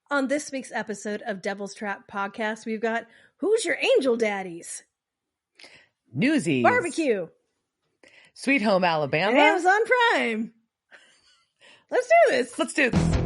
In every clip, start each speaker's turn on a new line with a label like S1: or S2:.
S1: On this week's episode of Devil's Trap Podcast, we've got Who's Your Angel Daddies?
S2: Newsies.
S1: Barbecue.
S2: Sweet Home Alabama.
S1: And Amazon Prime. Let's do this.
S2: Let's do this.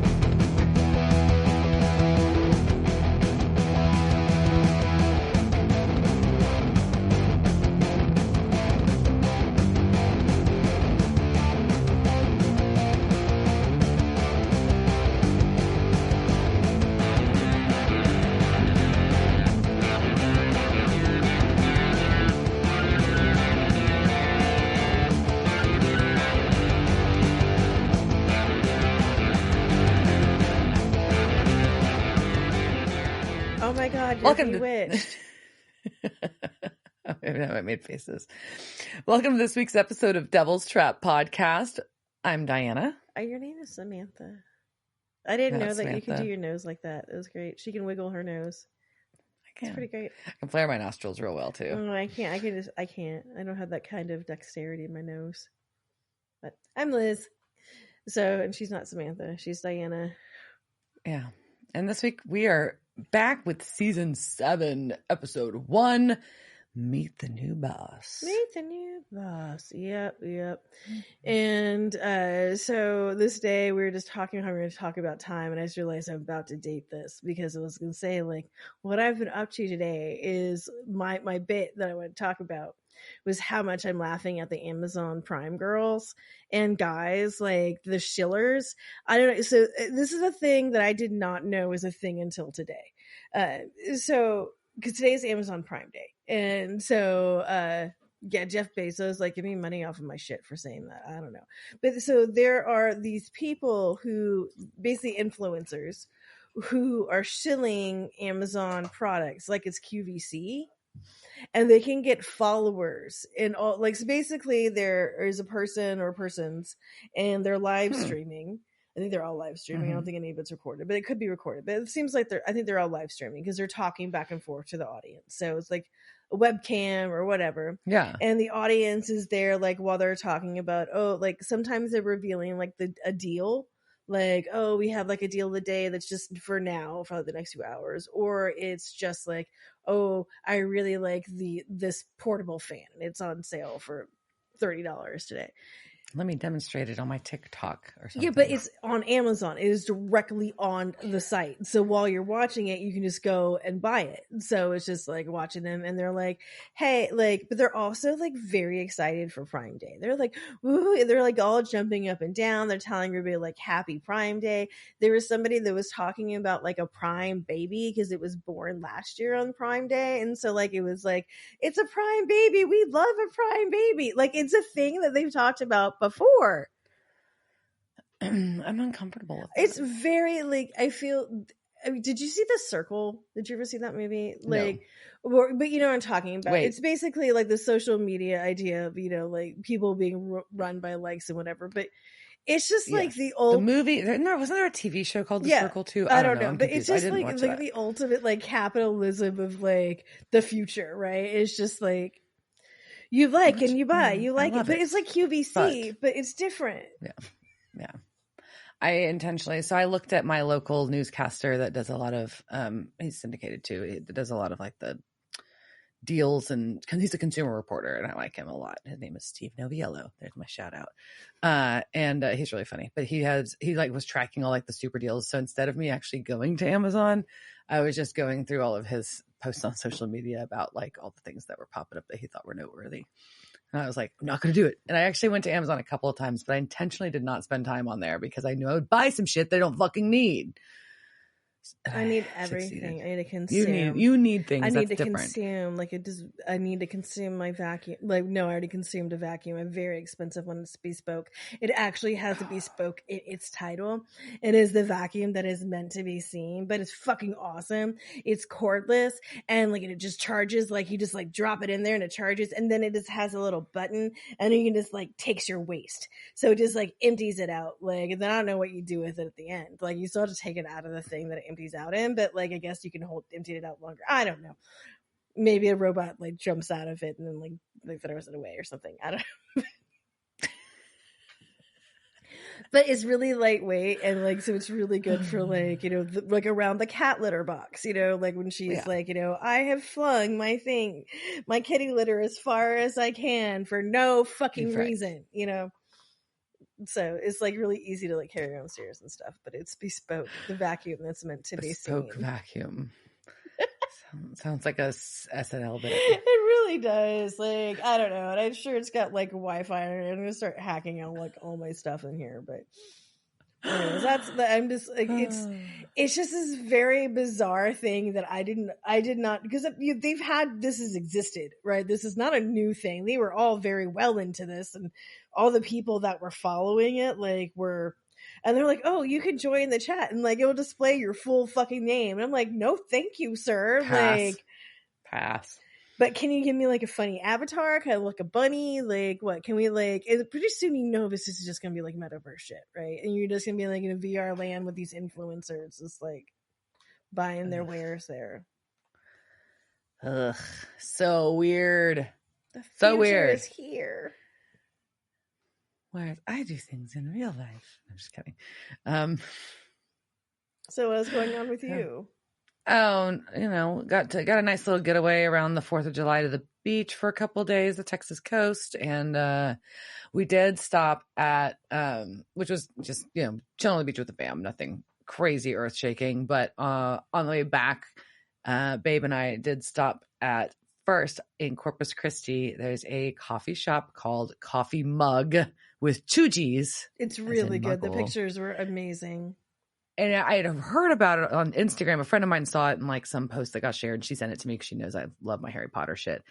S1: Oh my God,
S2: Welcome
S1: bewitched.
S2: I made faces. Welcome to this week's episode of Devil's Trap Podcast. I'm Diana.
S1: Your name is Samantha. I didn't know that
S2: Samantha.
S1: you could do your nose like that. It was great. She can wiggle her nose.
S2: I can.
S1: It's pretty great.
S2: I can flare my nostrils real well too.
S1: Oh, I can't. I can't. I don't have that kind of dexterity in my nose. But I'm Liz. So, and she's not Samantha. She's Diana.
S2: Yeah. And this week we are back with season 7, episode 1. Meet the new boss.
S1: Meet the new boss. Yep. And so this day we were just talking how we were going to talk about time, and I just realized I'm about to date this because I was going to say, like, what I've been up to today is my bit that I want to talk about was how much I'm laughing at the Amazon Prime girls and guys, like the shillers. I don't know. So this is a thing that I did not know was a thing until today. So because today's Amazon Prime Day. And so, yeah, Jeff Bezos, like, give me money off of my shit for saying that. I don't know. But so there are these people who, basically influencers, who are shilling Amazon products like it's QVC. And they can get followers in all, like, so basically there is a person or persons and they're live streaming. I think they're all live streaming. I don't think any of it's recorded, but it could be recorded. But it seems like I think they're all live streaming because they're talking back and forth to the audience. So it's like a webcam or whatever.
S2: Yeah.
S1: And the audience is there, like, while they're talking about, oh, like sometimes they're revealing like a deal. Like, oh, we have like a deal of the day that's just for now, for the next few hours. Or it's just like, oh, I really like this portable fan. It's on sale for $30 today.
S2: Let me demonstrate it on my TikTok or something.
S1: Yeah, but it's on Amazon. It is directly on the site. So while you're watching it, you can just go and buy it. So it's just like watching them, and they're like, hey, like, but they're also like very excited for Prime Day. They're like, woo, they're like all jumping up and down. They're telling everybody like happy Prime Day. There was somebody that was talking about like a Prime baby because it was born last year on Prime Day. And so like it was like, it's a Prime baby. We love a Prime baby. Like it's a thing that they've talked about before.
S2: I'm uncomfortable with that.
S1: It's very like, I mean, did you see The Circle? Did you ever see that movie? Like, no. But you know what I'm talking about.
S2: Wait.
S1: It's basically like the social media idea of, you know, like people being run by likes and whatever. But it's just like the
S2: movie. Wasn't there a TV show called The Circle too?
S1: I don't know. But it's just like
S2: that.
S1: the ultimate like capitalism of like the future, right? It's just like you like and you buy, you like it, but it's like QVC, but it's different.
S2: Yeah. I looked at my local newscaster that does a lot of, he's syndicated too. He does a lot of like the deals, and he's a consumer reporter and I like him a lot. His name is Steve Noviello. There's my shout out. And he's really funny, but he was tracking all like the super deals. So instead of me actually going to Amazon, I was just going through all of his posts on social media about like all the things that were popping up that he thought were noteworthy. And I was like, I'm not going to do it. And I actually went to Amazon a couple of times, but I intentionally did not spend time on there because I knew I would buy some shit they don't fucking need.
S1: I need everything. I need to consume.
S2: You need things.
S1: I need
S2: That's
S1: to
S2: different.
S1: consume. Like it does. I need to consume my vacuum. Like no, I already consumed a vacuum. A very expensive one. It's bespoke. It actually has a bespoke in its title. It is the vacuum that is meant to be seen, but it's fucking awesome. It's cordless and like it just charges. Like you just like drop it in there and it charges, and then it just has a little button, and you can just like takes your waste. So it just like empties it out. Like and then I don't know what you do with it at the end. Like you still have to take it out of the thing that it empties out in, but like I guess you can empty it out longer. I don't know. Maybe a robot like jumps out of it and then like throws it away or something. I don't know. But it's really lightweight, and like, so it's really good for like, you know, like around the cat litter box, you know, like when she's like, you know, I have flung my kitty litter as far as I can for no fucking reason, you know. So it's like really easy to like carry downstairs and stuff, but it's bespoke. The vacuum that's meant to be seen.
S2: Bespoke vacuum. Sounds like a SNL bit.
S1: It really does. Like, I don't know. And I'm sure it's got like Wi-Fi in it. I'm gonna start hacking out like all my stuff in here. But anyways, I'm just like, it's just this very bizarre thing that I did not, because they've had, this has existed, right? This is not a new thing. They were all very well into this, and all the people that were following it like were. And they're like, oh, you can join the chat and like it'll display your full fucking name. And I'm like, no, thank you, sir.
S2: Pass.
S1: But can you give me like a funny avatar? Can I look a bunny? Like what? Can we like, pretty soon you know this is just gonna be like metaverse shit, right? And you're just gonna be like in a VR land with these influencers just like buying their wares there.
S2: Ugh. So weird.
S1: The future
S2: so weird.
S1: is here.
S2: Whereas I do things in real life. I'm just kidding.
S1: So what's going on with you?
S2: Oh, you know, got a nice little getaway around the 4th of July to the beach for a couple of days, the Texas coast. And we did stop at, which was just, you know, chilling on the beach with the fam, nothing crazy earth shaking. But on the way back, Babe and I did stop at, first in Corpus Christi, there's a coffee shop called Coffee Mug with 2 G's.
S1: It's really good. The pictures were amazing.
S2: And I had heard about it on Instagram. A friend of mine saw it in like some post that got shared, and she sent it to me because she knows I love my Harry Potter shit.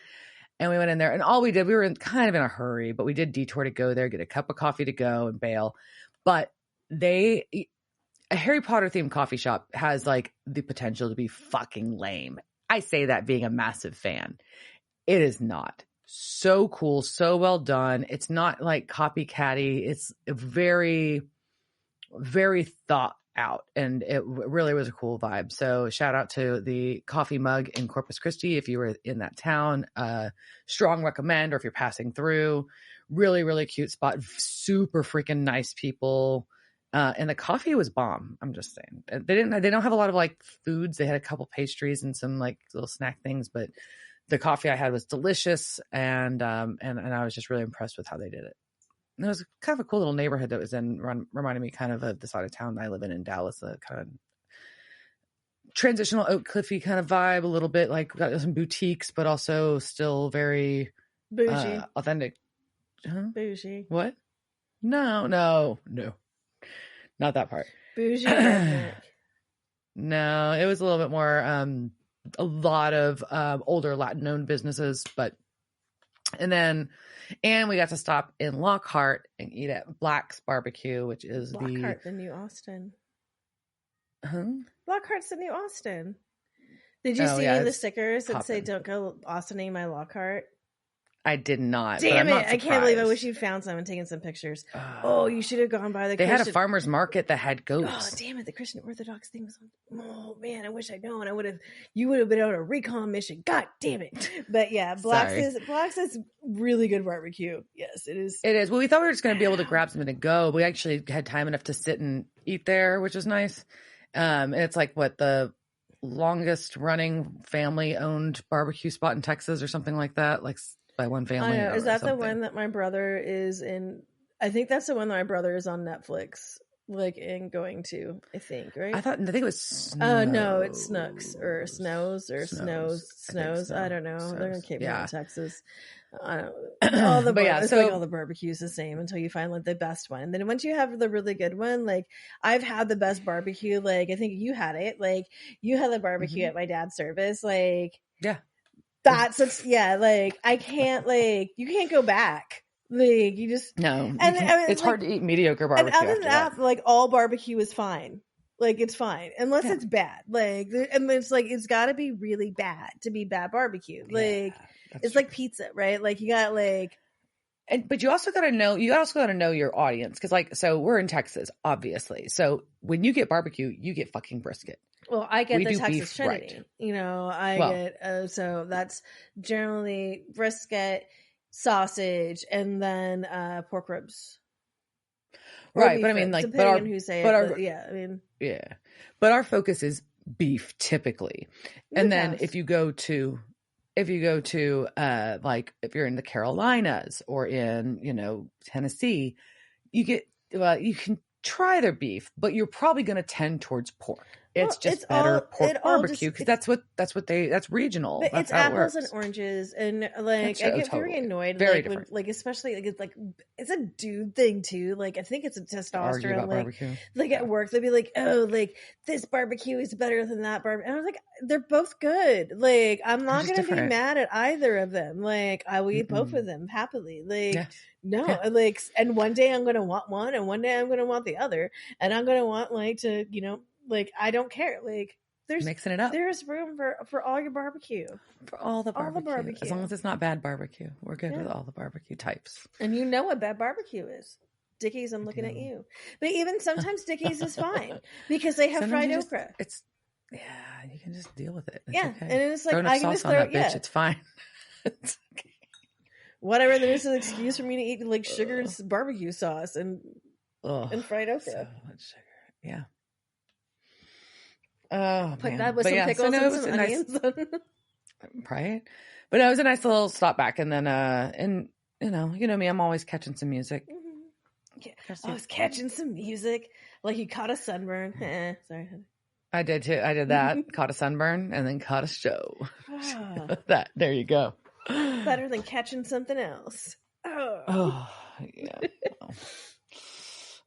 S2: And we went in there, and all we did, we were kind of in a hurry, but we did detour to go there, get a cup of coffee to go and bail. But a Harry Potter themed coffee shop has like the potential to be fucking lame. I say that being a massive fan. It is not. So cool, so well done. It's not like copycatty. It's very, very thought out, and it really was a cool vibe. So shout out to the Coffee Mug in Corpus Christi if you were in that town. Strong recommend, or if you're passing through. Really, really cute spot. Super freaking nice people. And the coffee was bomb. I'm just saying. They don't have a lot of like foods. They had a couple pastries and some like little snack things, but the coffee I had was delicious, and I was just really impressed with how they did it. And it was kind of a cool little neighborhood that was reminded me kind of the side of town that I live in Dallas, the kind of transitional Oak Cliffy kind of vibe, a little bit like got some boutiques, but also still very
S1: bougie,
S2: authentic. Huh?
S1: Bougie.
S2: What? No. Not that part.
S1: Bougie redneck.
S2: No, it was a little bit more, a lot of older Latin-owned businesses, and we got to stop in Lockhart and eat at Black's Barbecue, which is
S1: Lockhart, the new Austin.
S2: Huh?
S1: Lockhart's the new Austin. Did you see the stickers that say "Don't go Austining my Lockhart"?
S2: I did not.
S1: Damn it! I can't believe I wish you'd found some and taken some pictures. Oh, you should have gone by the.
S2: They had a farmer's market that had goats.
S1: Oh, damn it! The Christian Orthodox thing was on. Oh man, I wish I'd known. You would have been on a recon mission. God damn it! But yeah, Black's is really good barbecue. Yes, it is.
S2: It is. Well, we thought we were just going to be able to grab something to go. But we actually had time enough to sit and eat there, which was nice. And it's like the longest running family owned barbecue spot in Texas or something like that. Like. By one family.
S1: Is that the one that my brother is in? I think that's the one that my brother is on Netflix, like in going to. I think, right?
S2: I think it was. Snows.
S1: No, it's Snooks or Snows or Snows. I don't know. They're gonna keep me in Texas. I don't. All the like all the barbecues the same until you find like the best one, and then once you have the really good one, like I've had the best barbecue. Like I think you had it. Like you had the barbecue at my dad's service. Like that's like I can't you can't go back. Like you just
S2: no, and it's hard to eat mediocre barbecue.
S1: And other than that, like all barbecue is fine. Like it's fine unless it's bad. Like and it's like it's got to be really bad to be bad barbecue. Like it's true. Like pizza, right? Like you got
S2: but you also got to know your audience because so we're in Texas, obviously. So when you get barbecue, you get fucking brisket.
S1: Well, I get the Texas Trinity. Right. You know, get so that's generally brisket, sausage, and then pork ribs. Or
S2: right.
S1: beef
S2: But I mean,
S1: ribs,
S2: like,
S1: depending on who say it.
S2: our,
S1: But yeah, I mean,
S2: yeah, but our focus is beef typically. And then if you go to like if you're in the Carolinas or in, you know, Tennessee, you can try their beef, but you're probably going to tend towards pork. It's just better pork barbecue because that's regional.
S1: But
S2: That's
S1: it's
S2: how it
S1: apples
S2: works.
S1: and oranges, and like I get very annoyed,
S2: very
S1: like
S2: different.
S1: when, like especially like it's a dude thing too. Like I think it's a testosterone.
S2: About
S1: like
S2: barbecue.
S1: Like at work, they'd be like, "Oh, like this barbecue is better than that barbecue," and I was like, "They're both good. Like I'm not gonna be mad at either of them. Like I will eat both of them happily. Like no, like and one day I'm gonna want one, and one day I'm gonna want the other, and I'm gonna want like to, you know, like I don't care. Like there's
S2: mixing it up.
S1: There's room for all your barbecue.
S2: For all the barbecue. As long as it's not bad barbecue. We're good with all the barbecue types.
S1: And you know what bad barbecue is. Dickies, I'm looking at you. But even sometimes Dickies is fine because they have fried okra.
S2: You can just deal with it. It's
S1: okay. And it's like,
S2: I can just throw it. Bitch, it's fine. It's okay.
S1: Whatever, there's an excuse for me to eat like sugared barbecue sauce and fried okra.
S2: So much sugar. Yeah. Oh,
S1: put that with some pickles and some onions.
S2: Right? But it was a nice little stop back, and then and you know me, I'm always catching some music.
S1: Yeah, I was catching some music, like you caught a sunburn. Sorry,
S2: I did too. I did that. Caught a sunburn and then caught a show. That there you go.
S1: Better than catching something else.
S2: Oh yeah, well,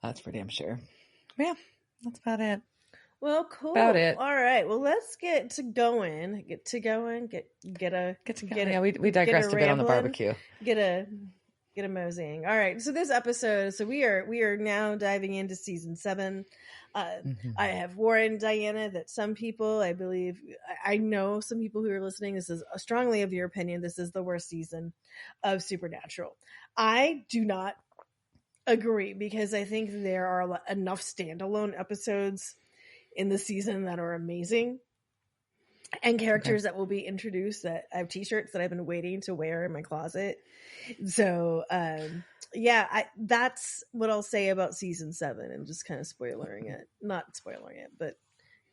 S2: that's for damn sure. Yeah, that's about it.
S1: Well, cool.
S2: About it.
S1: All right. Well, let's get to going. Get a
S2: yeah. We digressed a bit on the barbecue.
S1: Get a moseying. All right. So this episode. So we are now diving into season 7. I have warned Diana that some people, I believe, I know some people who are listening. This is strongly of your opinion. This is the worst season of Supernatural. I do not agree because I think there are enough standalone episodes in the season that are amazing and characters that will be introduced that I have t-shirts that I've been waiting to wear in my closet. So that's what I'll say about season 7 and just kind of not spoiling it, but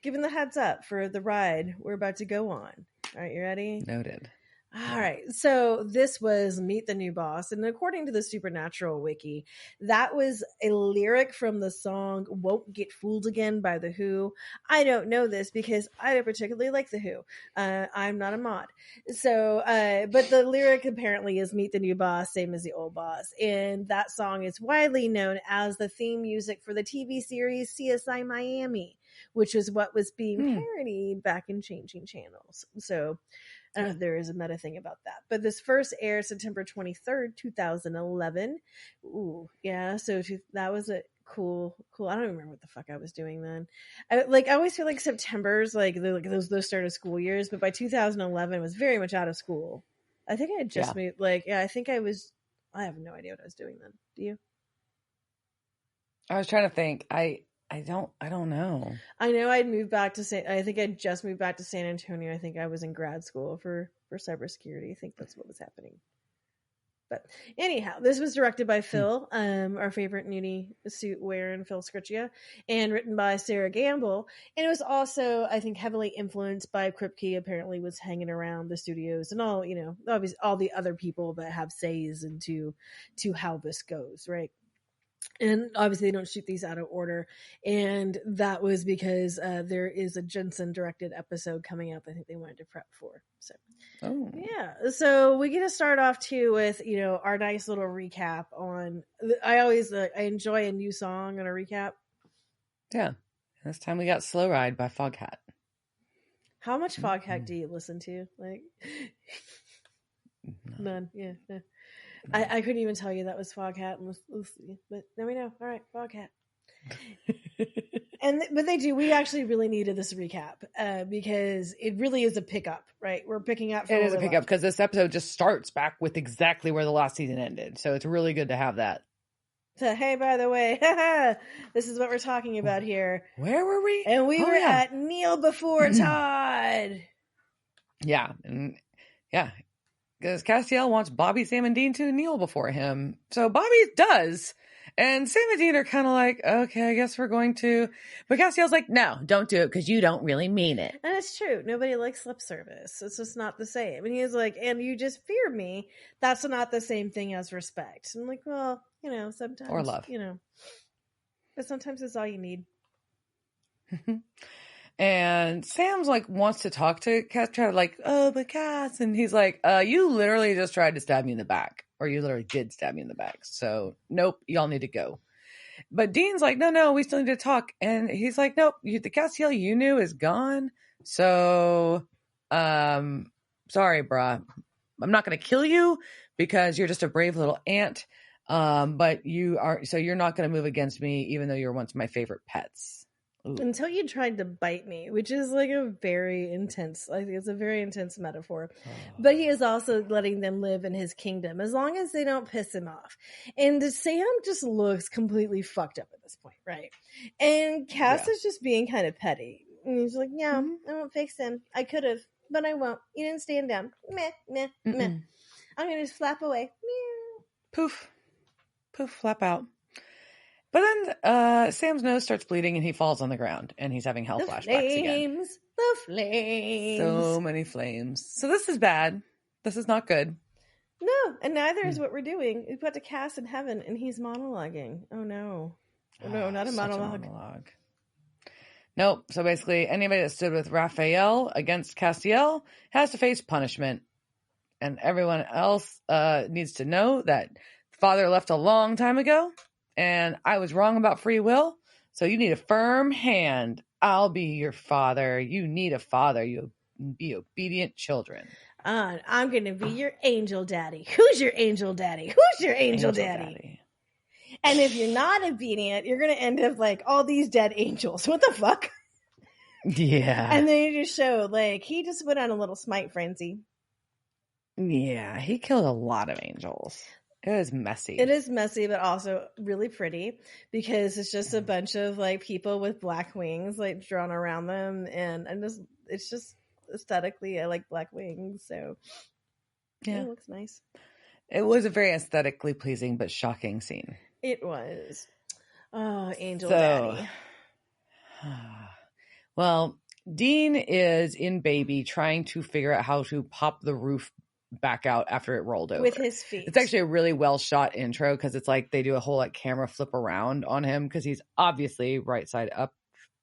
S1: giving the heads up for the ride we're about to go on. All right, you ready?
S2: Noted.
S1: All right, so this was Meet the New Boss, and according to the Supernatural wiki, that was a lyric from the song Won't Get Fooled Again by The Who. I don't know this because I don't particularly like The Who. I'm not a mod. So, but the lyric apparently is Meet the New Boss, same as the old boss, and that song is widely known as the theme music for the TV series CSI Miami, which is what was being parodied back in Changing Channels. So, there is a meta thing about that. But this first aired September 23rd, 2011. Ooh, yeah. So that was a cool. I don't even remember what the fuck I was doing then. I always feel like September's like those start of school years, but by 2011 I was very much out of school. I think I had just moved. I think I was. I have no idea what I was doing then. Do you?
S2: I was trying to think. I don't know.
S1: I know I'd moved back to I think I'd just moved back to San Antonio. I think I was in grad school for cybersecurity. I think that's what was happening. But anyhow, this was directed by Phil, our favorite nudie suit wearing Phil Scriccia, and written by Sarah Gamble. And it was also, I think, heavily influenced by Kripke. Apparently, was hanging around the studios and all, obviously all the other people that have says into how this goes, right? And obviously they don't shoot these out of order. And that was because there is a Jensen directed episode coming up I think they wanted to prep for. So, yeah. So we get to start off too with, our nice little recap on, I always, I enjoy a new song on a recap.
S2: Yeah. This time we got Slow Ride by Foghat.
S1: How much Foghat do you listen to? Like, none. Yeah. I couldn't even tell you that was Foghat, but now we know. All right, Foghat. But they do. We actually really needed this recap because it really is a pickup, right? We're picking up.
S2: It is a pickup because this episode just starts back with exactly where the last season ended, so it's really good to have that.
S1: So, hey, by the way, this is what we're talking about here.
S2: Where were we?
S1: And we were at Kneel Before Todd.
S2: Yeah, because Castiel wants Bobby, Sam, and Dean to kneel before him. So Bobby does. And Sam and Dean are kind of like, okay, I guess we're going to. But Castiel's like, no, don't do it because you don't really mean it.
S1: And it's true. Nobody likes lip service. It's just not the same. And he's like, and you just fear me. That's not the same thing as respect. I'm like, well, sometimes.
S2: Or love.
S1: But sometimes it's all you need.
S2: And Sam's like, wants to talk to Castiel, like, oh, but Cass. And he's like, you literally just tried to stab me in the back. Or you literally did stab me in the back. So, nope, y'all need to go. But Dean's like, no, we still need to talk. And he's like, nope, the Castiel you knew is gone. So, sorry, brah. I'm not going to kill you because you're just a brave little ant. But you're not going to move against me, even though you're once my favorite pets. Ooh.
S1: Until you tried to bite me, which is like I think it's a very intense metaphor. Oh. But he is also letting them live in his kingdom as long as they don't piss him off. And Sam just looks completely fucked up at this point, right? And Cass is just being kind of petty. And he's like, I won't fix him. I could have, but I won't. You didn't stand down. Meh. I'm going to just flap away. Meow.
S2: Poof, flap out. But then Sam's nose starts bleeding and he falls on the ground and he's having hell flashbacks again.
S1: The flames.
S2: So many flames. So this is bad. This is not good.
S1: No, and neither is what we're doing. We put to Cass in heaven and he's monologuing. Oh no. Oh no, not a monologue.
S2: Nope. So basically anybody that stood with Raphael against Castiel has to face punishment. And everyone else needs to know that Father left a long time ago. And I was wrong about free will. So you need a firm hand. I'll be your father. You need a father. You be obedient children.
S1: I'm going to be your angel daddy. Who's your angel daddy? Who's your angel daddy? And if you're not obedient, you're going to end up like all these dead angels. What the fuck?
S2: Yeah.
S1: And then you just show like he just went on a little smite frenzy.
S2: Yeah. He killed a lot of angels. It is messy.
S1: It is messy, but also really pretty because it's just a bunch of like people with black wings like drawn around them, and it's just aesthetically I like black wings, so it looks nice.
S2: It was a very aesthetically pleasing but shocking scene.
S1: It was. Oh, angel daddy.
S2: Well, Dean is in baby trying to figure out how to pop the roof back out after it rolled over
S1: with his feet.
S2: It's actually a really well shot intro because it's like they do a whole like camera flip around on him because he's obviously right side up,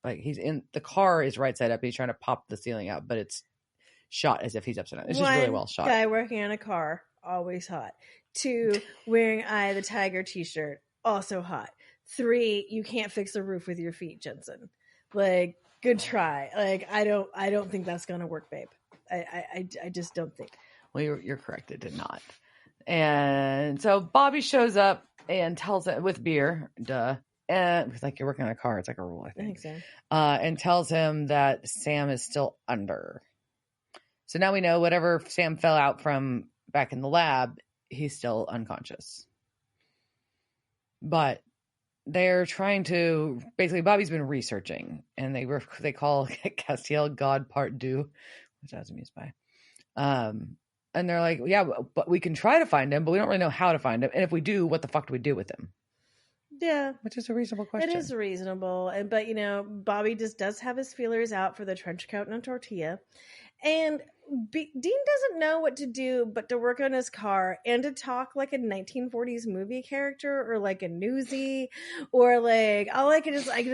S2: like he's in the car is right side up. He's trying to pop the ceiling out, but it's shot as if he's upside down. It's just really well shot.
S1: Guy working on a car, always hot. 2, wearing Eye the Tiger t-shirt, also hot. 3, you can't fix a roof with your feet, Jensen. Like, good try. Like, I don't think that's gonna work, babe. I just don't think.
S2: Well, you're correct. It did not. And so Bobby shows up and tells it with beer, and it's like you're working on a car. It's like a rule, I think
S1: so.
S2: And tells him that Sam is still under. So now we know whatever Sam fell out from back in the lab, he's still unconscious. But they're trying to basically. Bobby's been researching, and they call Castiel God Part Deux, which I was amused by. And they're like, yeah, but we can try to find him, but we don't really know how to find him. And if we do, what the fuck do we do with him?
S1: Yeah.
S2: Which is a reasonable question.
S1: It is reasonable. But, Bobby just does have his feelers out for the trench coat and a tortilla. And Dean doesn't know what to do but to work on his car and to talk like a 1940s movie character or like a newsie or like all I could just like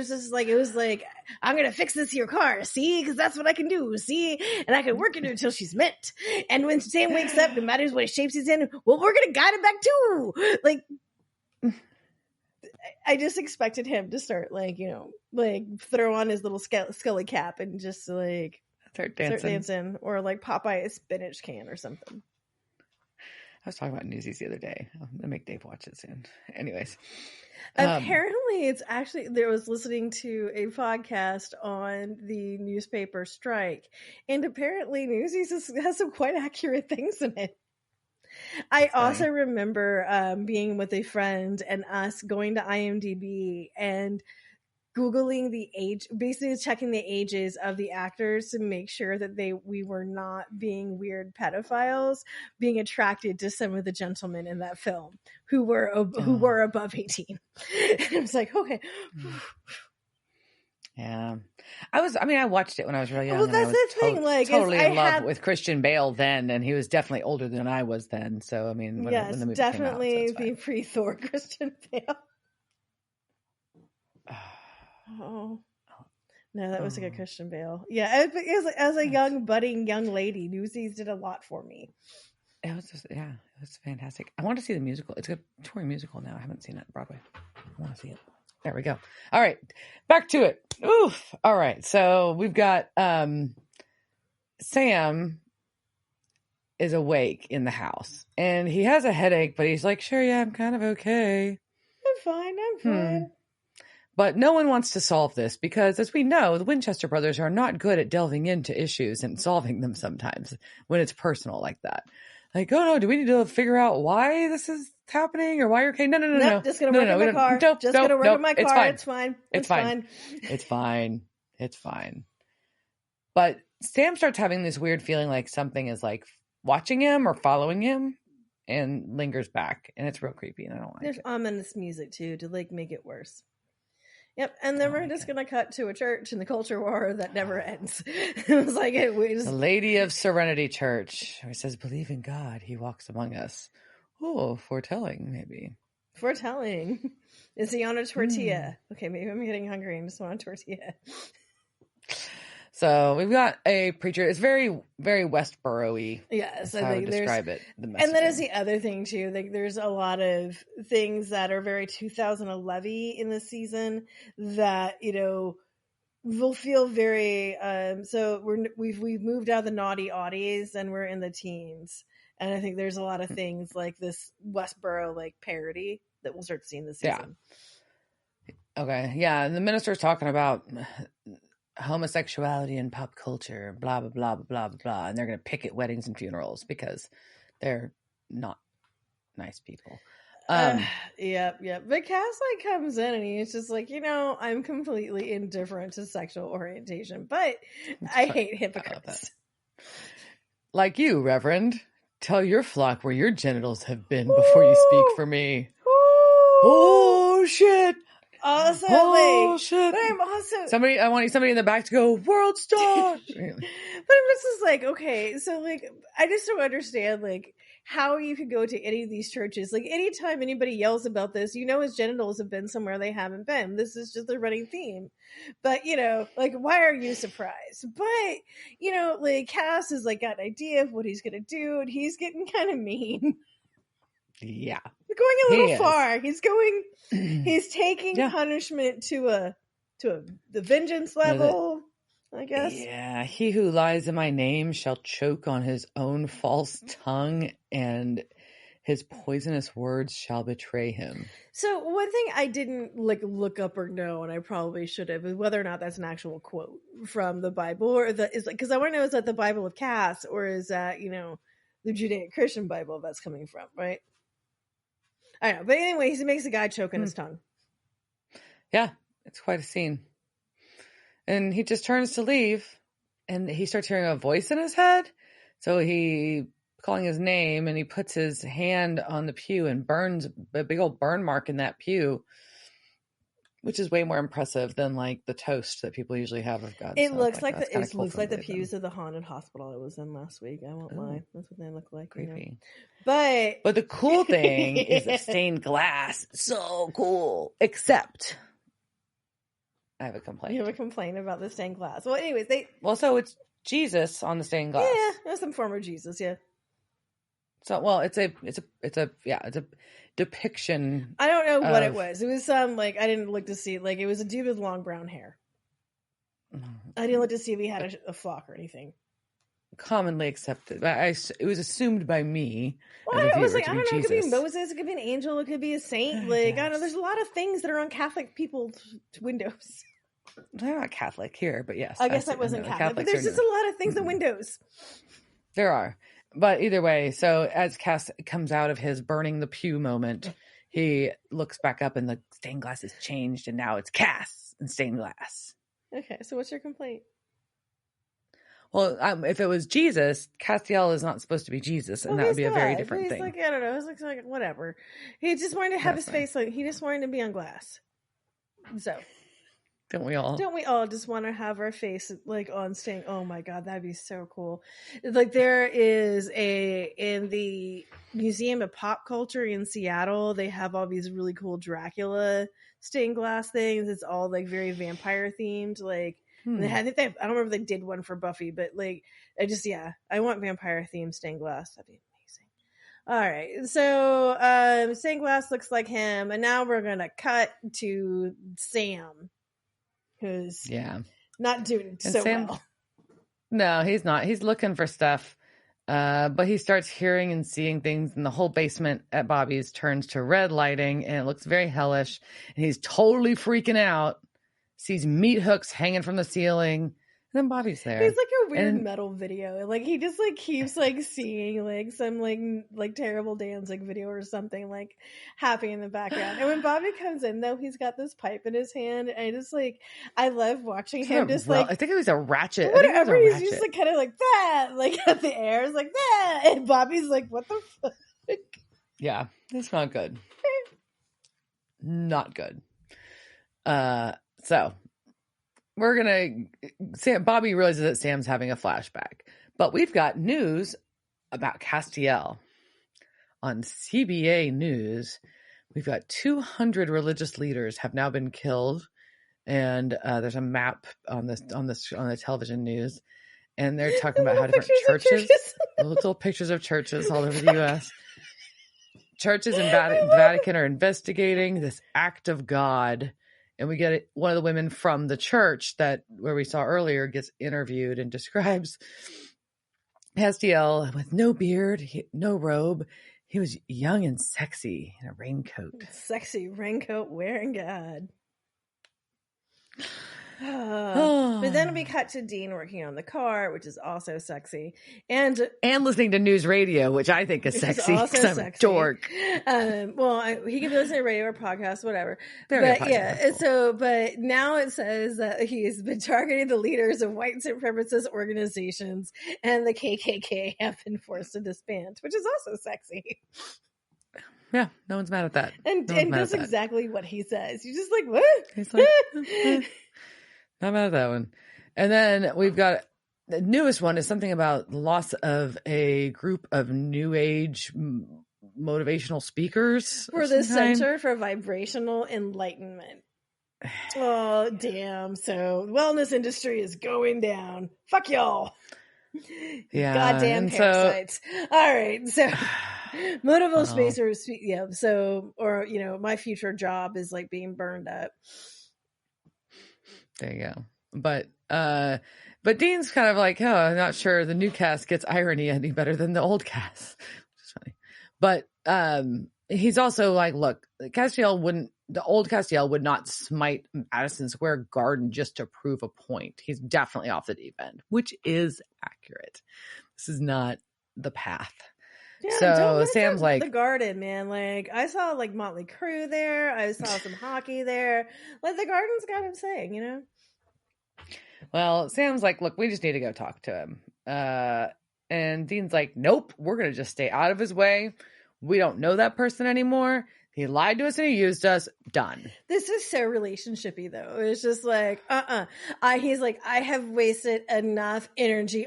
S1: it was like I'm gonna fix this here car, see, because that's what I can do, see, and I can work it until she's mint. And when Sam wakes up, no matter what shape he's in, well, we're gonna guide him back too. Like I just expected him to start like throw on his little scully cap and just like.
S2: Start dancing.
S1: Or like Popeye a spinach can or something.
S2: I was talking about Newsies the other day. I'm going to make Dave watch it soon. Anyways.
S1: Apparently it's actually, there was listening to a podcast on the newspaper strike, and apparently Newsies has some quite accurate things in it. I also remember being with a friend and us going to IMDb and Googling the age, basically checking the ages of the actors to make sure that we were not being weird pedophiles being attracted to some of the gentlemen in that film who were above 18. And I was like, okay.
S2: Yeah. I watched it when I was really young.
S1: Well, that's the thing. Like,
S2: totally in love with Christian Bale then, and he was definitely older than I was then. So, I mean, when the movie
S1: definitely
S2: came out, so
S1: the pre-Thor Christian Bale. Oh no, that was a good Christian Bale. Yeah, as a young budding young lady, Newsies did a lot for me.
S2: It was just, it was fantastic. I want to see the musical. It's a touring musical now. I haven't seen it on Broadway. I want to see it. There we go. All right, back to it. Oof. All right, so we've got Sam is awake in the house, and he has a headache, but he's like, "Sure, yeah, I'm kind of okay.
S1: I'm fine.
S2: But no one wants to solve this because, as we know, the Winchester brothers are not good at delving into issues and solving them sometimes when it's personal like that. Like, oh no, do we need to figure out why this is happening or why you're okay? No.
S1: Just gonna work on my car. Just gonna work on my car. It's fine. It's fine.
S2: It's fine. It's fine. But Sam starts having this weird feeling like something is like watching him or following him and lingers back. And it's real creepy and I don't like it.
S1: There's ominous music too to like make it worse. Yep, and then we're just gonna cut to a church in the culture war that never ends. It was like
S2: the Lady of Serenity Church. It says, "Believe in God, He walks among us." Oh, foretelling, maybe.
S1: Foretelling. Is he on a tortilla? Okay, maybe I'm getting hungry and just want a tortilla.
S2: So we've got a preacher. It's very, very Westboro-y.
S1: Yes,
S2: I would describe it.
S1: And that is the other thing too. Like, there's a lot of things that are very 2011 in this season that will feel very. So we've moved out of the naughty oddies and we're in the teens. And I think there's a lot of things like this Westboro like parody that we'll start seeing this season.
S2: Yeah. Okay. Yeah, and the minister's talking about homosexuality in pop culture, blah blah blah blah blah blah, and they're going to picket weddings and funerals because they're not nice people.
S1: Yep. But Cass like comes in and he's just like, I'm completely indifferent to sexual orientation, but I hate hypocrites.
S2: Like you, Reverend, tell your flock where your genitals have been before you speak for me. Oh shit.
S1: Also,
S2: shit.
S1: But I'm also
S2: I want somebody in the back to go, world star.
S1: But I'm just like, okay, so like, I just don't understand like how you could go to any of these churches. Like, anytime anybody yells about this, his genitals have been somewhere they haven't been. This is just a running theme. But like, why are you surprised? But like, Cass has like got an idea of what he's gonna do, and he's getting kind of mean.
S2: Yeah.
S1: Going a little far. He's taking punishment to the vengeance level, I guess.
S2: Yeah. He who lies in my name shall choke on his own false tongue, and his poisonous words shall betray him.
S1: So one thing I didn't look up or know, and I probably should have, is whether or not that's an actual quote from the Bible, or because I want to know, is that the Bible of Cass, or is that, the Judeo-Christian Bible that's coming from, right? I don't know, but anyway, he makes a guy choke on his tongue.
S2: Yeah, it's quite a scene. And he just turns to leave, and he starts hearing a voice in his head. So he calling his name, and he puts his hand on the pew and burns a big old burn mark in that pew, which is way more impressive than like the toast that people usually have of God.
S1: It looks like the pews of the haunted hospital I was in last week. I won't lie. That's what they look like.
S2: Creepy.
S1: But
S2: the cool thing is the stained glass. So cool. Except I have a complaint.
S1: You have a complaint about the stained glass. Well, anyways,
S2: so it's Jesus on the stained glass.
S1: Yeah, there's some former Jesus. Yeah.
S2: So, well, it's a depiction.
S1: I don't know what it was. It was some I didn't look to see. It was a dude with long brown hair. I didn't look to see if he had a flock or anything.
S2: Commonly accepted. It was assumed by me.
S1: Well, I was like, I don't know. It could be Moses. It could be an angel. It could be a saint. I don't know. There's a lot of things that are on Catholic people's windows.
S2: They're not Catholic here, but yes.
S1: I guess that wasn't Catholic. But there's just a lot of things on windows.
S2: There are. But either way, so as Cass comes out of his burning the pew moment, he looks back up and the stained glass has changed and now it's Cass and stained glass.
S1: Okay, so what's your complaint?
S2: Well, if it was Jesus, Castiel is not supposed to be Jesus, and that would be a very different thing.
S1: Like, I don't know. It's like whatever. He just wanted to have his face like he just wanted to be on glass. So
S2: don't we all?
S1: Don't we all just want to have our face like on stain? Oh my god, that'd be so cool. Like there is in the Museum of Pop Culture in Seattle, they have all these really cool Dracula stained glass things. It's all like very vampire themed. Like I think I don't remember if they did one for Buffy, but like I want vampire themed stained glass. That'd be amazing. All right, so stained glass looks like him, and now we're gonna cut to Sam, who's not doing so well.
S2: No, he's not. He's looking for stuff, but he starts hearing and seeing things, and the whole basement at Bobby's turns to red lighting, and it looks very hellish. And he's totally freaking out. Sees meat hooks hanging from the ceiling, and then Bobby's there.
S1: He's like a weird metal video. Like he just like keeps like seeing like some like terrible Danzig video or something like happening in the background. And when Bobby comes in, though, he's got this pipe in his hand, and I love watching him just like
S2: I think it was a ratchet.
S1: Whatever. He's just like kind of like that, like at the air is like that, and Bobby's like, "What the fuck?"
S2: Yeah, it's not good. Not good. So Bobby realizes that Sam's having a flashback, but we've got news about Castiel on CBA News. We've got 200 religious leaders have now been killed, and there's a map on the television news, and they're talking about how different churches, little pictures of churches all over the U.S. Churches in Vatican are investigating this act of God. And we get one of the women from the church where we saw earlier gets interviewed and describes Castiel with no beard, no robe. He was young and sexy in a raincoat.
S1: Sexy raincoat wearing God. But then we cut to Dean working on the car, which is also sexy, and
S2: listening to news radio, which I think is sexy.
S1: Also
S2: I'm a dork.
S1: He can listen to radio or podcast, whatever. But now it says that he's been targeting the leaders of white supremacist organizations, and the KKK have been forced to disband, which is also sexy.
S2: Yeah, no one's mad at that.
S1: And that's exactly what he says. You're just like, what?
S2: He's like, not mad at that one. And then we've got the newest one is something about the loss of a group of new age motivational speakers
S1: for the Center for Vibrational Enlightenment. Oh, damn. So wellness industry is going down. Fuck y'all.
S2: Yeah.
S1: Goddamn parasites. All right. So motivational spacers. Yeah. So, or, my future job is like being burned up.
S2: There you go. But Dean's kind of like, I'm not sure the new cast gets irony any better than the old cast, which is funny. But he's also like, look, the old Castiel would not smite Madison Square Garden just to prove a point. He's definitely off the deep end, which is accurate. This is not the path.
S1: Yeah,
S2: so Sam's like
S1: the Garden, man. Like I saw like Motley Crue there. I saw some hockey there. Like the Garden's got him saying,
S2: Well, Sam's like, look, we just need to go talk to him. And Dean's like, nope, we're going to just stay out of his way. We don't know that person anymore. He lied to us and he used us. Done.
S1: This is so relationshipy though. It's just like, he's like, I have wasted enough energy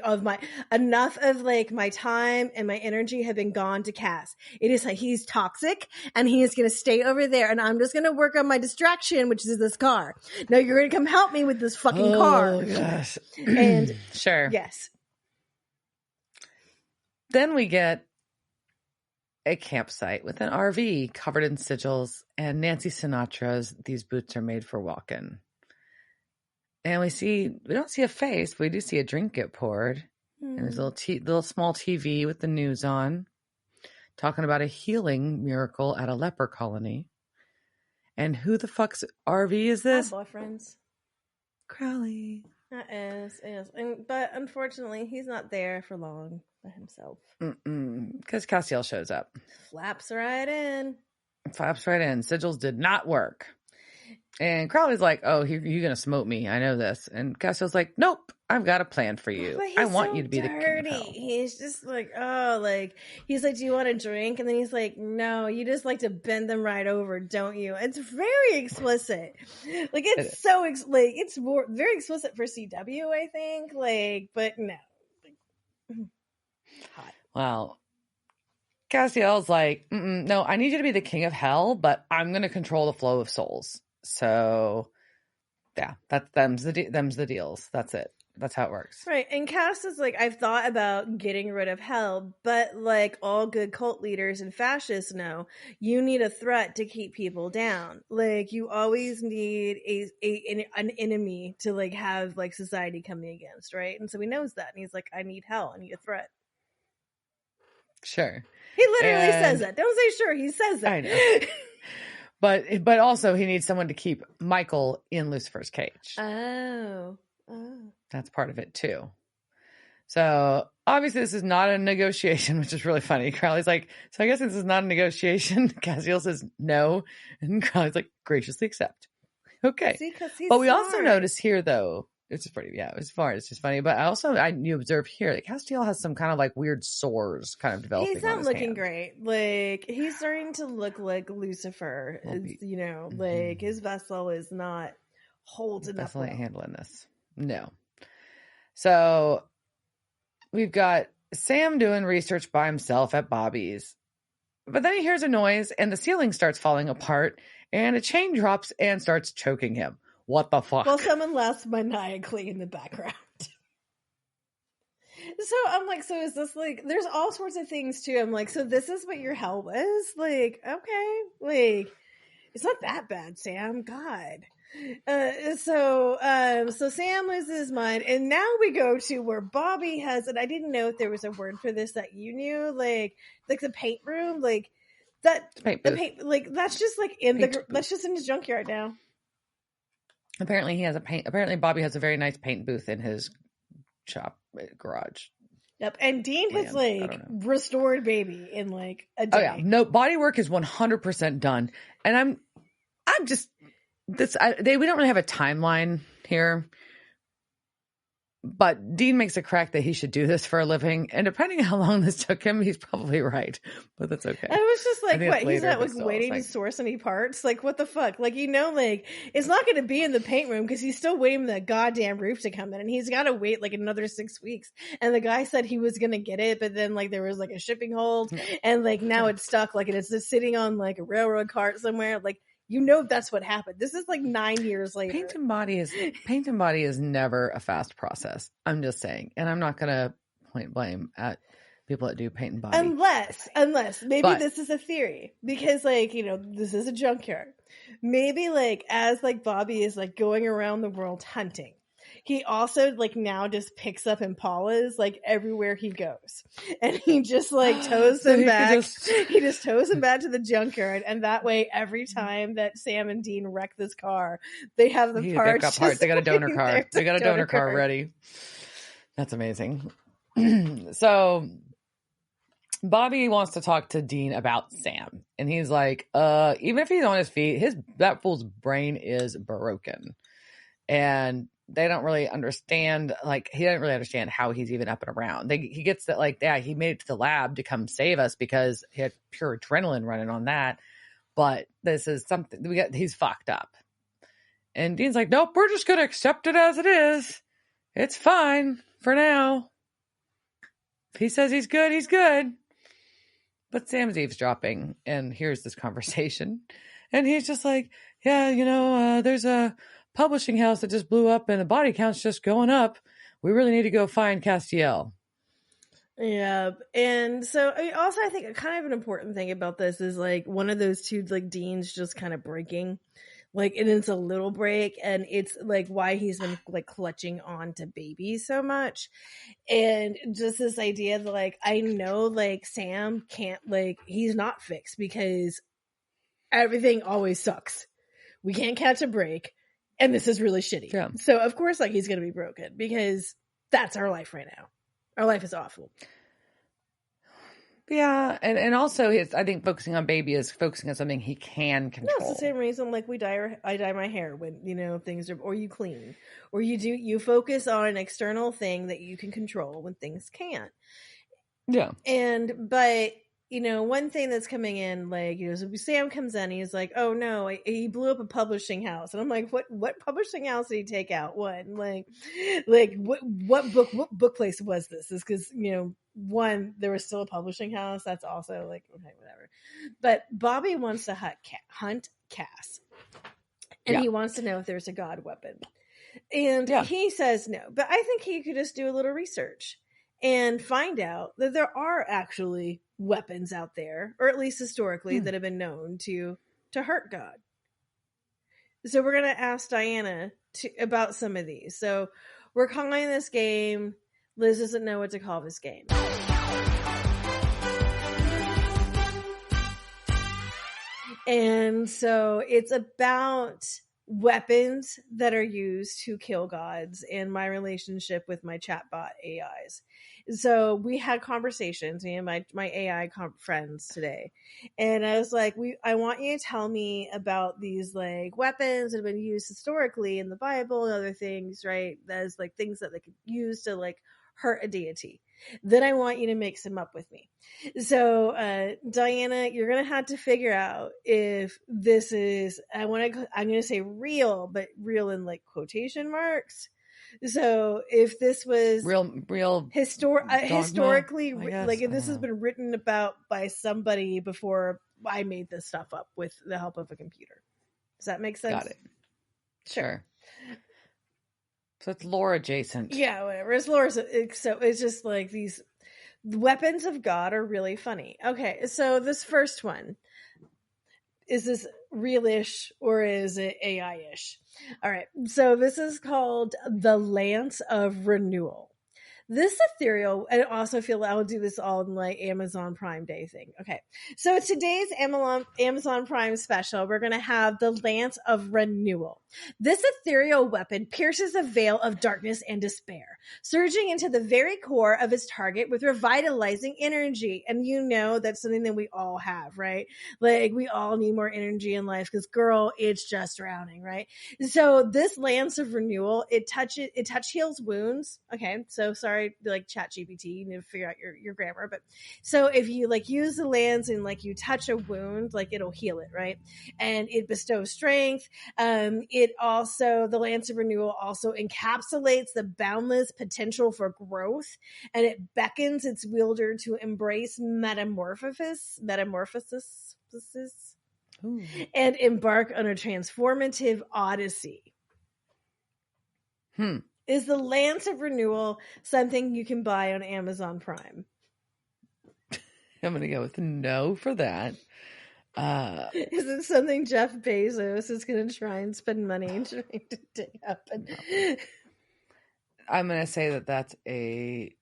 S1: enough of like my time and my energy have been gone to Cass. It is like, he's toxic and he is going to stay over there and I'm just going to work on my distraction, which is this car. No, you're going to come help me with this fucking car.
S2: Gosh.
S1: And
S2: sure.
S1: Yes.
S2: Then we get a campsite with an RV covered in sigils and Nancy Sinatra's "These Boots Are Made for Walking." And we don't see a face, but we do see a drink get poured. And there's a little small TV with the news on, talking about a healing miracle at a leper colony. And who the fuck's RV is this?
S1: My boyfriend's.
S2: Crowley.
S1: That is. But unfortunately, he's not there for long by himself.
S2: Because Castiel shows up.
S1: Flaps right in.
S2: Flaps right in. Sigils did not work. And Crowley's like, oh, you're going to smote me. I know this. And Castiel's like, nope, I've got a plan for you.
S1: But he's
S2: I want
S1: so
S2: you to be
S1: dirty.
S2: the king of hell.
S1: He's just like, oh, like, he's like, do you want a drink? And then he's like, no, you just like to bend them right over, don't you? It's very explicit. Like, it's so, like, it's more, very explicit for CW, I think. Like, but no. Hot.
S2: Well, Castiel's like, no, I need you to be the king of hell, but I'm going to control the flow of souls. So, yeah, them's the deals. That's it. That's how it works.
S1: Right. And Cass is like, I've thought about getting rid of hell, but like all good cult leaders and fascists know, you need a threat to keep people down. Like, you always need an enemy to like have like society coming against, right? And so he knows that. And he's like, I need hell. I need a threat.
S2: Sure.
S1: He literally says that. Don't say sure. He says that.
S2: I know. But also he needs someone to keep Michael in Lucifer's cage.
S1: Oh.
S2: That's part of it too. So obviously this is not a negotiation, which is really funny. Crowley's like, so I guess this is not a negotiation. Castiel says no. And Crowley's like, graciously accept. Okay.
S1: See,
S2: but we also notice here though, it's just pretty, it's just funny. But you observe here that Castiel has some kind of like weird sores kind of developing.
S1: He's not looking
S2: hand.
S1: Great. Like, he's starting to look like Lucifer. You know, like his vessel is not holding up.
S2: Definitely handling this. No. So we've got Sam doing research by himself at Bobby's. But then he hears a noise and the ceiling starts falling apart and a chain drops and starts choking him. What the fuck?
S1: Well, someone laughs maniacally in the background. So I'm like, so is this like, there's all sorts of things too. I'm like, so this is what your hell was? Like, okay. Like, it's not that bad, Sam. God. So Sam loses his mind, and now we go to where Bobby has, and I didn't know if there was a word for this that you knew, like the paint room, like that, like that's just like that's just in his junkyard now.
S2: Apparently apparently Bobby has a very nice paint booth in his garage.
S1: Yep. And Dean has like restored baby in like a day.
S2: Oh yeah. No, body work is 100% done. And I'm just, we don't really have a timeline here, but Dean makes a crack that he should do this for a living. And depending on how long this took him, he's probably right, but that's okay.
S1: I was just like, what? He's not like waiting
S2: to
S1: source any parts? Like, what the fuck? Like, you know, like it's not going to be in the paint room because he's still waiting for the goddamn roof to come in, and he's got to wait like another 6 weeks. And the guy said he was going to get it, but then like there was like a shipping hold, and like now it's stuck, like it's just sitting on like a railroad cart somewhere. Like, you know, that's what happened. This is like 9 years later.
S2: Paint and body is never a fast process. I'm just saying, and I'm not going to point blame at people that do paint and body.
S1: Unless maybe this is a theory, because like, you know, this is a junkyard. Maybe like as like Bobby is like going around the world hunting, he also like now just picks up Impalas like everywhere he goes, and he just like tows them back. He just tows them back to the junkyard, and that way every time that Sam and Dean wreck this car, they have the parts.
S2: They got a donor car. They got a donor car ready. That's amazing. So Bobby wants to talk to Dean about Sam, and he's like, even if he's on his feet, that fool's brain is broken, and they don't really understand, like, he doesn't really understand how he's even up and around. He gets that, like, yeah, he made it to the lab to come save us because he had pure adrenaline running on that. But this is something, he's fucked up. And Dean's like, nope, we're just going to accept it as it is. It's fine for now. If he says he's good, he's good. But Sam's eavesdropping and hears this conversation. And he's just like, yeah, you know, there's a publishing house that just blew up and the body count's just going up. We really need to go find Castiel.
S1: Yeah. And so I think kind of an important thing about this is like one of those two, like Dean's just kind of breaking, like, and it's a little break, and it's like why he's been like clutching on to baby so much. And just this idea that like, I know like Sam can't, like, he's not fixed because everything always sucks. We can't catch a break. And this is really shitty. Yeah. So of course, like, he's going to be broken because that's our life right now. Our life is awful.
S2: Yeah, and also I think focusing on baby is focusing on something he can control.
S1: No, it's the same reason like I dye my hair when things are, or you clean, or you focus on an external thing that you can control when things can't.
S2: Yeah.
S1: But one thing that's coming in, like, so Sam comes in, he's like, oh no, he blew up a publishing house. And I'm like, what publishing house did he take out? What? Like what book place was this? Is because, one, there was still a publishing house. That's also like, okay, whatever. But Bobby wants to hunt Cass. And he wants to know if there's a god weapon. And he says no. But I think he could just do a little research and find out that there are actually weapons out there, or at least historically, that have been known to hurt God. So we're going to ask Diana about some of these. So we're calling this game, Liz doesn't know what to call this game. And so it's about weapons that are used to kill gods and my relationship with my chatbot AIs. So we had conversations, me and my AI friends today, and I was like, I want you to tell me about these like weapons that have been used historically in the Bible and other things, right? As like things that they could use to like hurt a deity. Then I want you to mix them up with me. So Diana, you're gonna have to figure out if this is, I'm gonna say real, but real in like quotation marks. So if this was
S2: real
S1: historically,
S2: guess,
S1: like if this has been written about by somebody before I made this stuff up with the help of a computer. Does that make sense?
S2: Got it. Sure. So it's lore adjacent.
S1: Yeah, whatever. It's lore. So it's just like these weapons of God are really funny. Okay, so this first one, is this real-ish or is it AI-ish? All right, so this is called the Lance of Renewal. This ethereal, and also feel I will do this all in like Amazon Prime Day thing. Okay, so today's Amazon Prime special, we're going to have the Lance of Renewal. This ethereal weapon pierces a veil of darkness and despair, surging into the very core of its target with revitalizing energy. And that's something that we all have, right? Like we all need more energy in life because, girl, it's just drowning, right? So this Lance of Renewal, it touch heals wounds. Okay, so sorry, like Chat GPT, you need to figure out your grammar. But so if you like use the lance and like you touch a wound, like it'll heal it, right? And it bestows strength. The Lance of Renewal also encapsulates the boundless potential for growth, and it beckons its wielder to embrace metamorphosis,
S2: Ooh.
S1: and embark on a transformative odyssey. Is the Lance of Renewal something you can buy on Amazon Prime?
S2: I'm going to go with no for that.
S1: Is it something Jeff Bezos is going to try and spend money trying to dig up?
S2: I'm going to say that that's a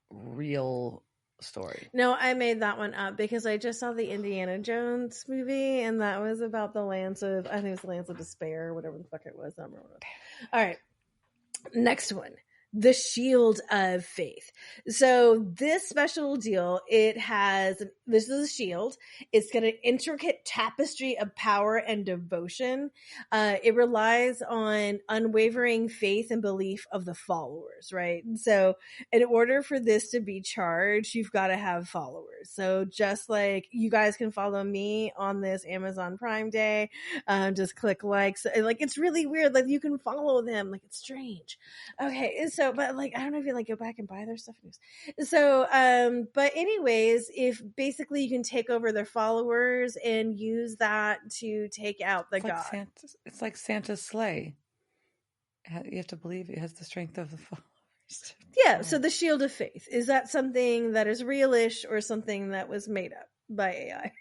S2: real story.
S1: No, I made that one up because I just saw the Indiana Jones movie, and that was about the Lance of, I think it was the Lance of Despair, or whatever the fuck it was. I don't remember. All right. Next one, the Shield of Faith. So this special deal, this is a shield. It's got an intricate tapestry of power and devotion. It relies on unwavering faith and belief of the followers, right? So in order for this to be charged, you've got to have followers. So just like you guys can follow me on this Amazon Prime Day, just click likes. Like, it's really weird. Like, you can follow them. Like, it's strange. Okay, so, but like, I don't know if you like go back and buy their stuff. So, but anyways, if basically you can take over their followers and use that to take out the god.
S2: It's like Santa's sleigh. You have to believe it has the strength of the followers.
S1: Yeah, so the Shield of Faith, is that something that is realish or something that was made up by AI?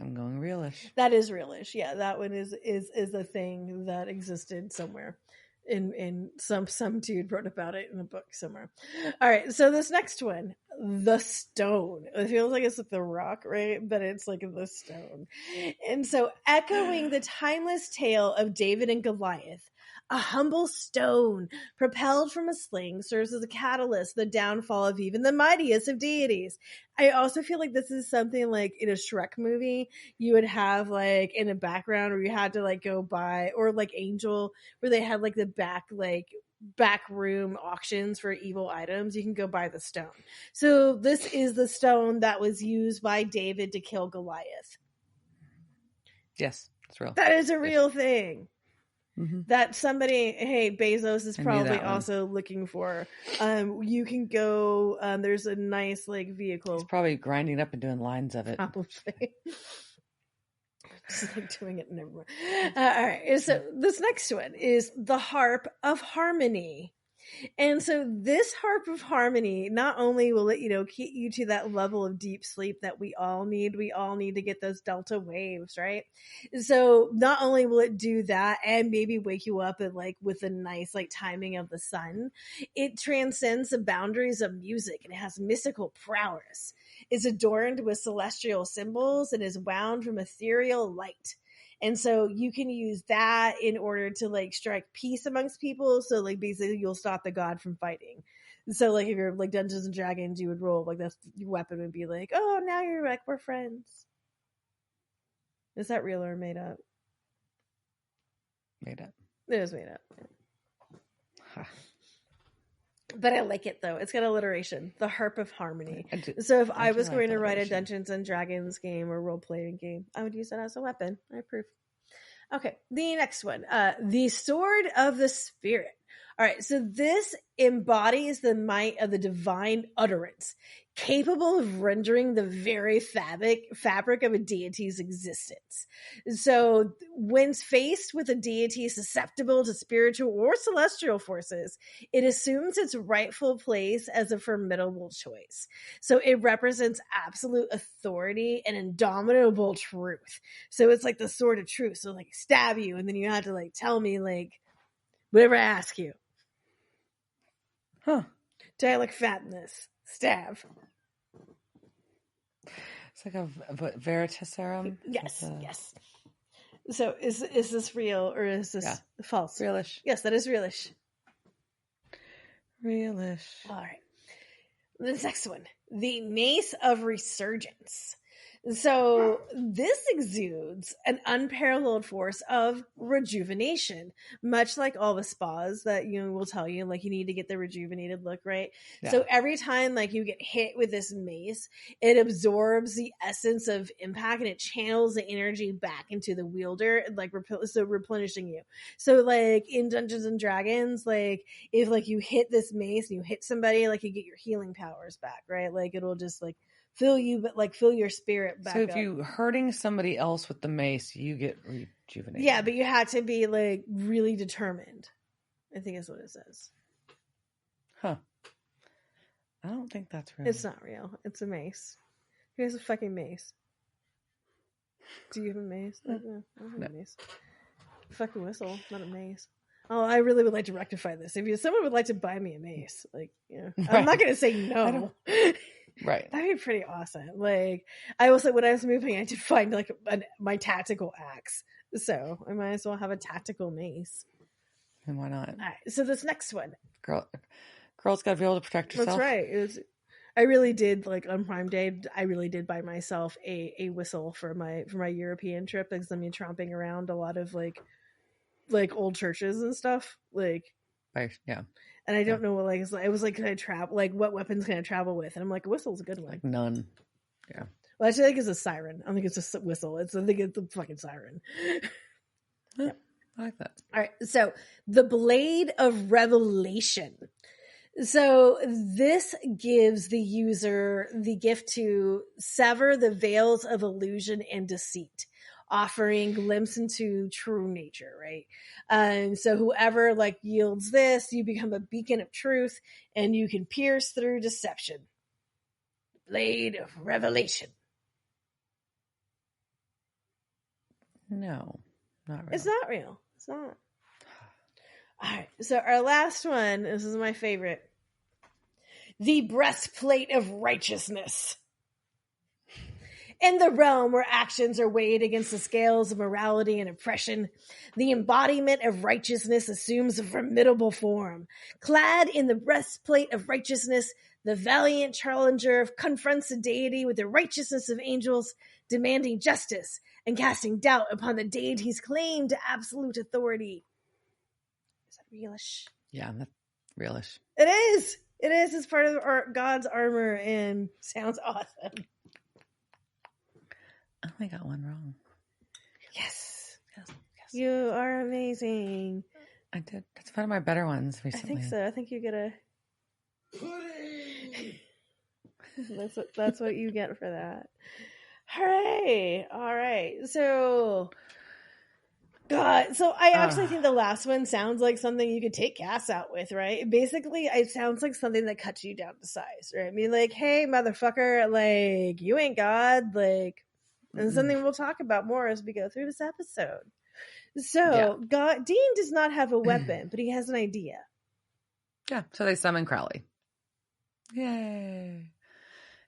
S2: I'm going realish.
S1: That is realish. Yeah, that one is a thing that existed somewhere. In some dude wrote about it in a book somewhere. All right, so this next one, the stone. It feels like it's like the rock, right? But it's like the stone. And so, echoing the timeless tale of David and Goliath, a humble stone propelled from a sling serves as a catalyst, the downfall of even the mightiest of deities. I also feel like this is something like in a Shrek movie, you would have like in a background where you had to like go by, or like Angel, where they had like the back room auctions for evil items. You can go buy the stone. So this is the stone that was used by David to kill Goliath.
S2: Yes, it's real.
S1: That is a real thing.
S2: Mm-hmm.
S1: That somebody, hey, Bezos is probably also looking for. You can go, there's a nice like vehicle.
S2: He's probably grinding up and doing lines of it.
S1: Probably. Just like doing it in everywhere. All right, so this next one is the Harp of Harmony. And so this Harp of Harmony not only will it, get you to that level of deep sleep that we all need to get those delta waves, right? So not only will it do that and maybe wake you up at like with a nice like timing of the sun, it transcends the boundaries of music and it has mystical prowess. It's adorned with celestial symbols and is wound from ethereal light. And so you can use that in order to like strike peace amongst people. So like basically you'll stop the god from fighting. So like if you're like Dungeons and Dragons, you would roll like that's your weapon would be like, oh, now you're like, we're friends. Is that real or made up?
S2: Made up.
S1: It is made up. Huh. But I like it though. It's got alliteration. The Harp of Harmony. So if I was going to write a Dungeons and Dragons game or role playing game, I would use that as a weapon. I approve. Okay, the next one. The Sword of the Spirit. All right, so this embodies the might of the divine utterance, capable of rendering the very fabric of a deity's existence. So when faced with a deity susceptible to spiritual or celestial forces, it assumes its rightful place as a formidable choice. So it represents absolute authority and indomitable truth. So it's like the sword of truth. So like stab you, and then you have to like tell me like whatever I ask you.
S2: Huh.
S1: Do I look fat in this? Stab.
S2: It's like a veritaserum.
S1: Yes, yes. So is this real or is this false?
S2: Realish.
S1: Yes, that is realish.
S2: Realish.
S1: All right. The next one. The Mace of Resurgence. So this exudes an unparalleled force of rejuvenation, much like all the spas that will tell you like you need to get the rejuvenated look, right? Yeah. So every time like you get hit with this mace, it absorbs the essence of impact and it channels the energy back into the wielder, like so replenishing you. So like in Dungeons and Dragons, like if like you hit this mace and you hit somebody, like you get your healing powers back, right? Like it'll just like fill you, but like fill your spirit back.
S2: So if you hurting somebody else with the mace, you get rejuvenated.
S1: Yeah, but you had to be like really determined, I think is what it says.
S2: Huh. I don't think that's real.
S1: It's not real. It's a mace. Who has a fucking mace? Do you have a mace? No, I don't have a mace. Fucking whistle, not a mace. Oh, I really would like to rectify this. If someone would like to buy me a mace, like, I'm not going to say no.
S2: Right.
S1: That'd be pretty awesome. Like, I also, when I was moving, I did find like my tactical axe. So I might as well have a tactical mace.
S2: And why not?
S1: All right, so this next one.
S2: Girl's got to be able to protect herself.
S1: That's right. I really did, like on Prime Day, I really did buy myself a whistle for my European trip because I'm tromping around a lot of like old churches and stuff. Like,
S2: yeah.
S1: And I don't know what I was like, can I travel? Like, what weapons can I travel with? And I'm like, a whistle's a good one.
S2: Like none. Yeah.
S1: Well, actually, I think it's a siren. I don't think it's a whistle. I think it's a fucking siren.
S2: Yeah. I like that.
S1: All right. So the Blade of Revelation. So this gives the user the gift to sever the veils of illusion and deceit, offering glimpse into true nature, right? So whoever like yields this, you become a beacon of truth and you can pierce through deception. Blade of Revelation.
S2: No, not real.
S1: It's not real. It's not. All right. So our last one, this is my favorite. the breastplate of righteousness. In the realm where actions are weighed against the scales of morality and oppression, the embodiment of righteousness assumes a formidable form. Clad in the breastplate of righteousness, the valiant challenger confronts the deity with the righteousness of angels, demanding justice and casting doubt upon the deity's claim to absolute authority. Is that realish?
S2: Yeah, that's realish.
S1: It is. It is. It's part of God's armor and sounds awesome.
S2: I only got one wrong.
S1: Yes.
S2: Yes.
S1: You are amazing.
S2: I did. That's one of my better ones recently.
S1: I think so. I think you get a pudding. That's what you get for that. Hooray! All right. So, God. So I actually think the last one sounds like something you could take Cass out with, right? Basically, it sounds like something that cuts you down to size, right? I mean, like, hey, motherfucker, like, you ain't God, like. And something we'll talk about more as we go through this episode. So, Dean does not have a weapon, but he has an idea.
S2: Yeah, so they summon Crowley. Yay.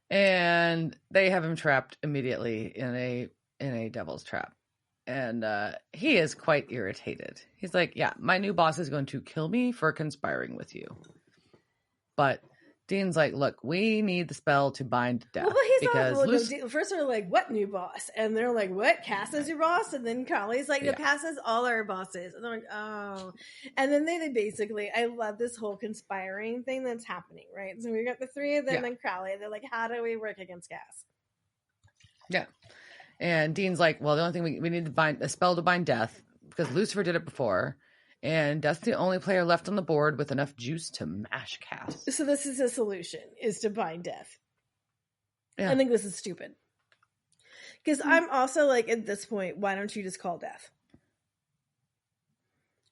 S2: And they have him trapped immediately in a devil's trap. And he is quite irritated. He's like, yeah, my new boss is going to kill me for conspiring with you. But Dean's like, look, we need the spell to bind death.
S1: Well, he's
S2: because
S1: not. First, they're like, what new boss? And they're like, what? Cass is your boss? And then Crowley's like, no, Cass is all our bosses. And they're like, oh. And then they basically, I love this whole conspiring thing that's happening, right? So we got the three of them and Crowley. They're like, how do we work against Cass?
S2: Yeah. And Dean's like, well, the only thing we need to bind a spell to bind death, because Lucifer did it before. And that's the only player left on the board with enough juice to mash Cass.
S1: So this is a solution, is to bind death.
S2: Yeah.
S1: I think this is stupid. Because I'm also like, at this point, why don't you just call death?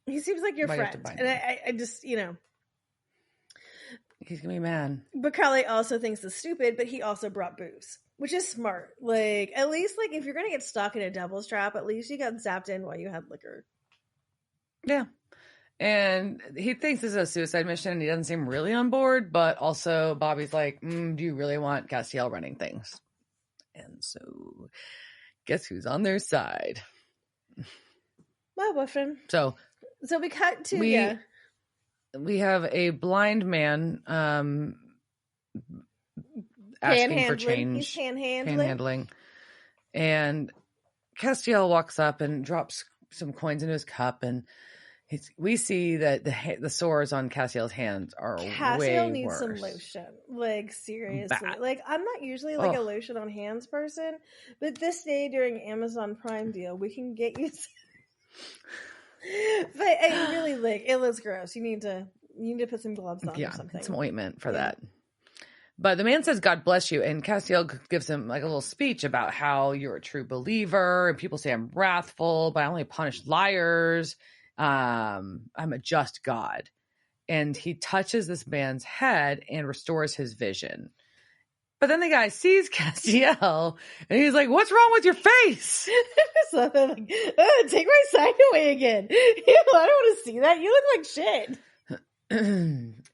S1: He seems like your friend. And I just, you know.
S2: He's going to be mad.
S1: But Crowley also thinks it's stupid, but he also brought booze. Which is smart. Like, at least, like, if you're going to get stuck in a devil's trap, at least you got zapped in while you had liquor.
S2: Yeah. And he thinks this is a suicide mission and he doesn't seem really on board, but also Bobby's like, do you really want Castiel running things? And so guess who's on their side?
S1: My boyfriend.
S2: So
S1: we cut to,
S2: we have a blind man asking for change.
S1: He's
S2: panhandling. And Castiel walks up and drops some coins into his cup, and we see that the sores on Castiel's hands are way worse.
S1: Castiel needs some lotion. Like, seriously.
S2: Bad.
S1: Like, I'm not usually like a lotion on hands person, but this day during Amazon Prime deal, we can get you some. But I really, like, it looks gross. You need to put some gloves on or something.
S2: Some ointment for that. But the man says, God bless you. And Castiel gives him like a little speech about how you're a true believer. And people say I'm wrathful, but I only punish liars. I'm a just God. And he touches this man's head and restores his vision. But then the guy sees Castiel and he's like, what's wrong with your face?
S1: So like, take my sign away again. I don't want to see that. You look like shit.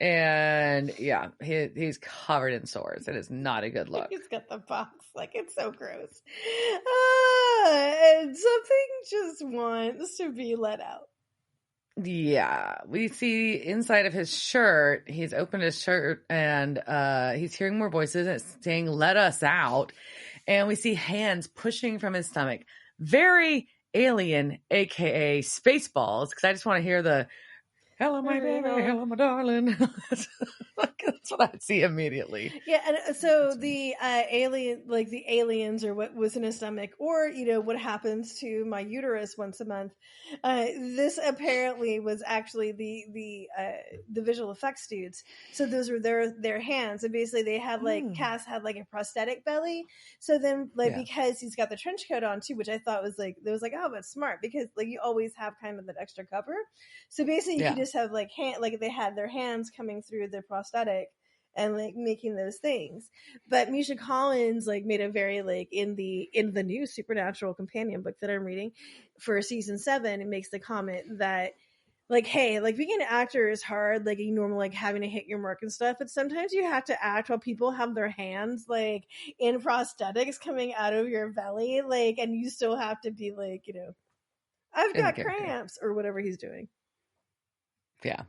S2: And yeah, he's covered in sores. It is not a good look.
S1: He's got the box. Like, it's so gross. And something just wants to be let out.
S2: Yeah, we see inside of his shirt. He's opened his shirt and he's hearing more voices and it's saying, let us out. And we see hands pushing from his stomach. Very Alien, aka Spaceballs, because I just want to hear the hello, my baby, hello, my darling. That's what I see immediately.
S1: Yeah, and so the aliens, or what was in his stomach, or what happens to my uterus once a month. This apparently was actually the visual effects dudes. So those were their hands, and basically they had Cass had like a prosthetic belly. So then because he's got the trench coat on too, which I thought was like, oh, that's smart, because like you always have kind of that extra cover. So basically you could just have they had their hands coming through the prosthetic and like making those things. But Misha Collins made a very in the new Supernatural companion book that I'm reading for season 7, it makes the comment that like, hey, like being an actor is hard, like you normal, like having to hit your mark and stuff, but sometimes you have to act while people have their hands like in prosthetics coming out of your belly, like, and you still have to be like, I've got cramps or whatever he's doing.
S2: Yeah.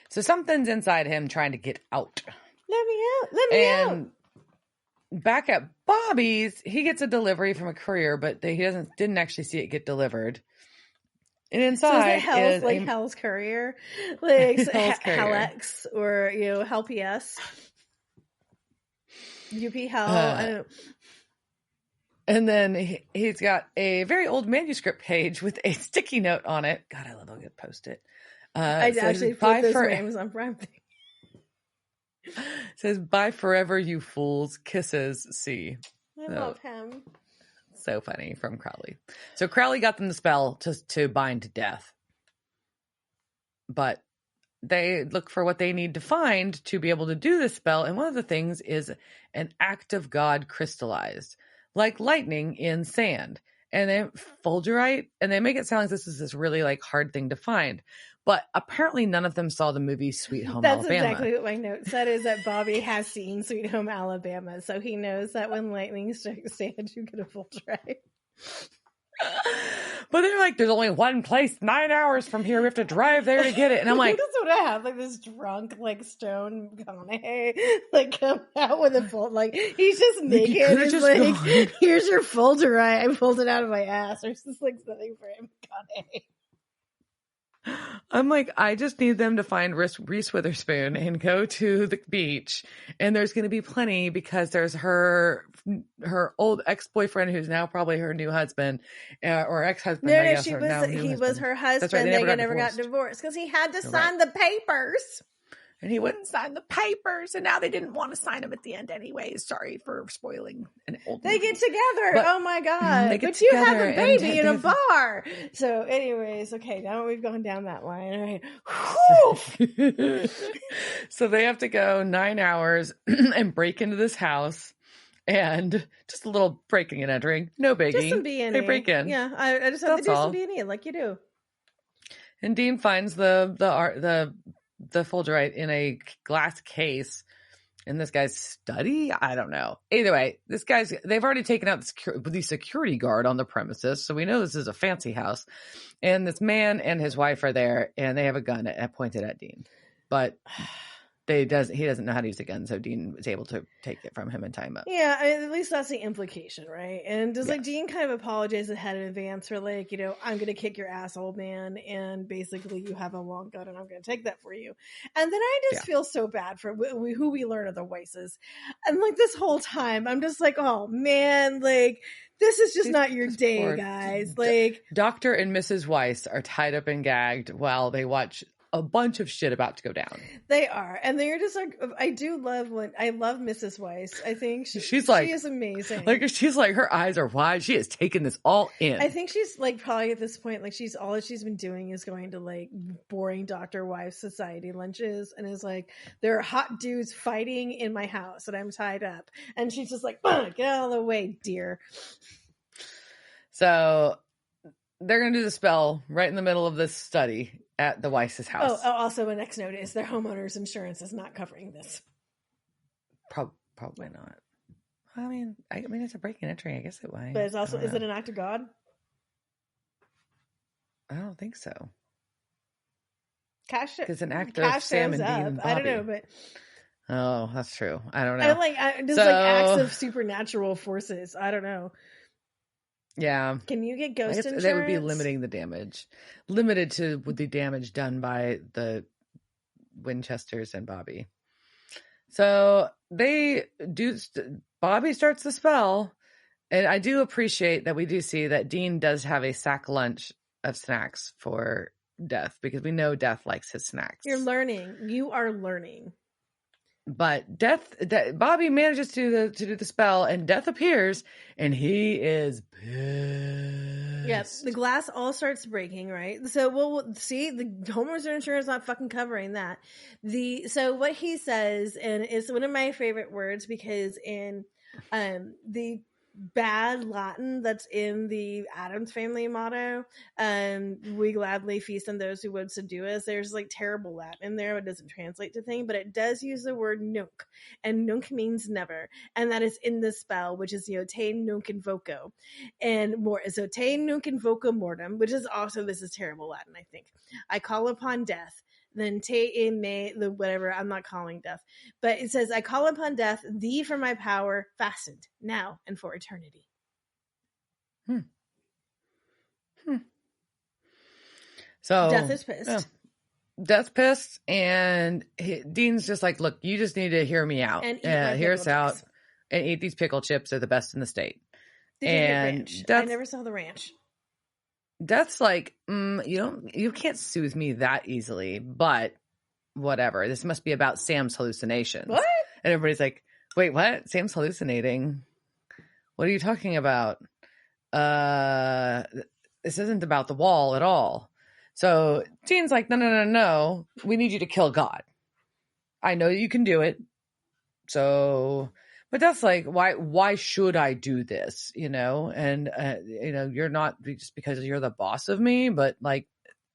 S2: So something's inside him trying to get out.
S1: Let me out. Let me out.
S2: Back at Bobby's, he gets a delivery from a courier, but he didn't actually see it get delivered. And inside
S1: is like Hell's Courier, like Hell-X or Hell-PS, UP Hell. I don't know.
S2: And then he's got a very old manuscript page with a sticky note on it. God, I love how good Post-it.
S1: I actually put this on Amazon Prime thing.
S2: It says, "Bye forever, you fools. Kisses, C."
S1: I love him.
S2: So funny from Crowley. So Crowley got them the spell to bind death. But they look for what they need to find to be able to do this spell. And one of the things is an act of God crystallized, like lightning in sand. And they fulgurite, and they make it sound like this is this really like hard thing to find. But apparently none of them saw the movie Sweet Home Alabama.
S1: That's exactly what my note said, is that Bobby has seen Sweet Home Alabama. So he knows that when lightning strikes sand, you get a fulgurite.
S2: But they're like, there's only one place 9 hours from here. We have to drive there to get it. And I'm like,
S1: that's what I have. Like this drunk, like stone McConaughey, like come out with a full, like he's just naked. He's like, here's your fulgurite. I pulled it out of my ass. There's just like something for him, McConaughey.
S2: I'm like, I just need them to find Reese Witherspoon and go to the beach. And there's going to be plenty because there's her old ex-boyfriend who's now probably her new husband or ex-husband.
S1: No, he was her husband. Right, they never got divorced because he had to sign the papers.
S2: And he wouldn't sign the papers, and now they didn't want to sign them at the end anyways. Sorry for spoiling an old movie.
S1: They get together. Oh my God. But you have a baby in a bar. So anyways, okay, now we've gone down that line. All right.
S2: So they have to go 9 hours and break into this house. And just a little breaking and entering. No biggie.
S1: Just some B&E.
S2: They break in.
S1: Yeah, I just have to do some B&E like you do.
S2: And Dean finds the fulgurite in a glass case in this guy's study. I don't know. Either way, they've already taken out the security guard on the premises. So we know this is a fancy house. And this man and his wife are there and they have a gun pointed at Dean. But he doesn't know how to use a gun. So Dean was able to take it from him and tie him up.
S1: Yeah, at least that's the implication, right? And does like Dean kind of apologize ahead in advance for like, I'm going to kick your ass, old man. And basically you have a long gun and I'm going to take that for you. And then I just feel so bad for who we learn are the Weisses. And like this whole time, I'm just like, oh man, like this is just not your day, guys. Like
S2: Dr. and Mrs. Weiss are tied up and gagged while they watch a bunch of shit about to go down.
S1: They are. And they're just like, I love Mrs. Weiss. I think she is amazing.
S2: Like, she's like, her eyes are wide. She has taken this all in.
S1: I think she's like, probably at this point, like all that she's been doing is going to like boring Dr. Wife society lunches and is like, there are hot dudes fighting in my house and I'm tied up. And she's just like, get out of the way, dear.
S2: So they're going to do the spell right in the middle of this study at the Weiss's house.
S1: Oh, also a next note is their homeowner's insurance is not covering this.
S2: Probably not. I mean, it's a break and entry. I guess it might.
S1: But it's also, is it an act of God?
S2: I don't think so.
S1: Cash,
S2: because an act of Sam and Dean and Bobby.
S1: I don't know, but
S2: oh, that's true. I don't know.
S1: Like acts of supernatural forces. I don't know.
S2: Yeah.
S1: Can you get ghost insurance?
S2: That would be limiting the damage. Limited to the damage done by the Winchesters and Bobby. So Bobby starts the spell. And I do appreciate that we do see that Dean does have a sack lunch of snacks for Death because we know Death likes his snacks.
S1: You're learning. You are learning.
S2: But Bobby manages to do the spell, and Death appears, and he is pissed.
S1: Yes, the glass all starts breaking, right? So we'll see the homeowner's insurance not fucking covering that. So what he says, and it's one of my favorite words because in the bad Latin that's in the Addams Family motto. We gladly feast on those who would subdue us. There's like terrible Latin in there. It doesn't translate to thing, but it does use the word nunc, and nunc means never, and that is in the spell, which is te nunc invoco, and more. So te nunc invoco mortem, which is also, this is terrible Latin. I think I call upon death. Then te in me, the whatever, I'm not calling death. But it says, I call upon death, thee for my power, fastened, now and for eternity.
S2: So
S1: Death is pissed.
S2: Yeah. Death's pissed, and Dean's just like, look, you just need to hear me out.
S1: And
S2: hear us out and eat these pickle chips. They're the best in the state.
S1: Did you get ranch? I never saw the ranch.
S2: Death's like, you can't soothe me that easily, but whatever. This must be about Sam's hallucinations.
S1: What?
S2: And everybody's like, wait, what? Sam's hallucinating. What are you talking about? This isn't about the wall at all. So Dean's like, no. We need you to kill God. I know you can do it. So, but that's like, why should I do this? And, you're not just because you're the boss of me, but like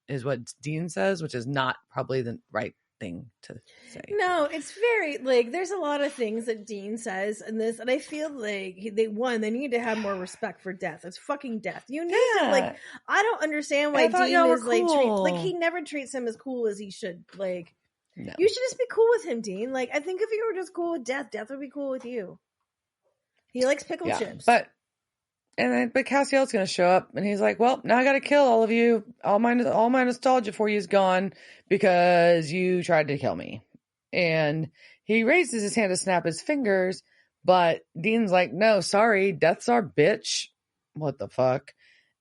S2: is what Dean says, which is not probably the right thing to say.
S1: No, it's very like, there's a lot of things that Dean says in this, and I feel like they need to have more respect for death. It's fucking death. You need to, like, I don't understand why Dean is cool. Like he never treats him as cool as he should. Like, no. You should just be cool with him, Dean. Like, I think if you were just cool with death would be cool with you. He likes pickle chips. But
S2: Castiel's going to show up, and he's like, well, now I got to kill all of you. All my nostalgia for you is gone because you tried to kill me. And he raises his hand to snap his fingers, but Dean's like, no, sorry, death's our bitch. What the fuck?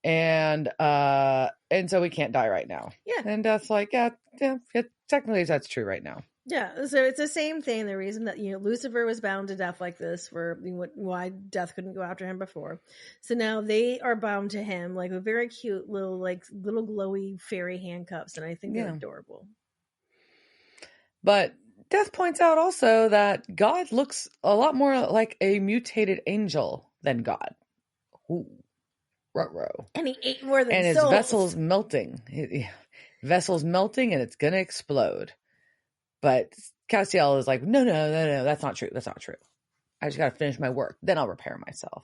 S2: And so we can't die right now.
S1: Yeah.
S2: And Death's like, yeah, technically that's true right now.
S1: Yeah, so it's the same thing. The reason that Lucifer was bound to death like this, for why death couldn't go after him before. So now they are bound to him, like with very cute little glowy fairy handcuffs, and I think they're adorable.
S2: But Death points out also that God looks a lot more like a mutated angel than God. Ooh, ruh-roh.
S1: And he ate more than
S2: and his
S1: souls.
S2: vessel's melting. Vessel's melting, and it's gonna explode. But Castiel is like, no, that's not true. That's not true. I just got to finish my work. Then I'll repair myself.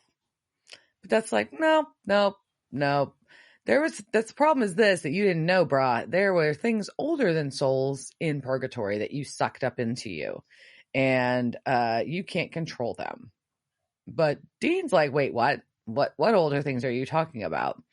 S2: But that's like, no. That's the problem is this, that you didn't know, brah. There were things older than souls in Purgatory that you sucked up into you. And you can't control them. But Dean's like, wait, what? What older things are you talking about?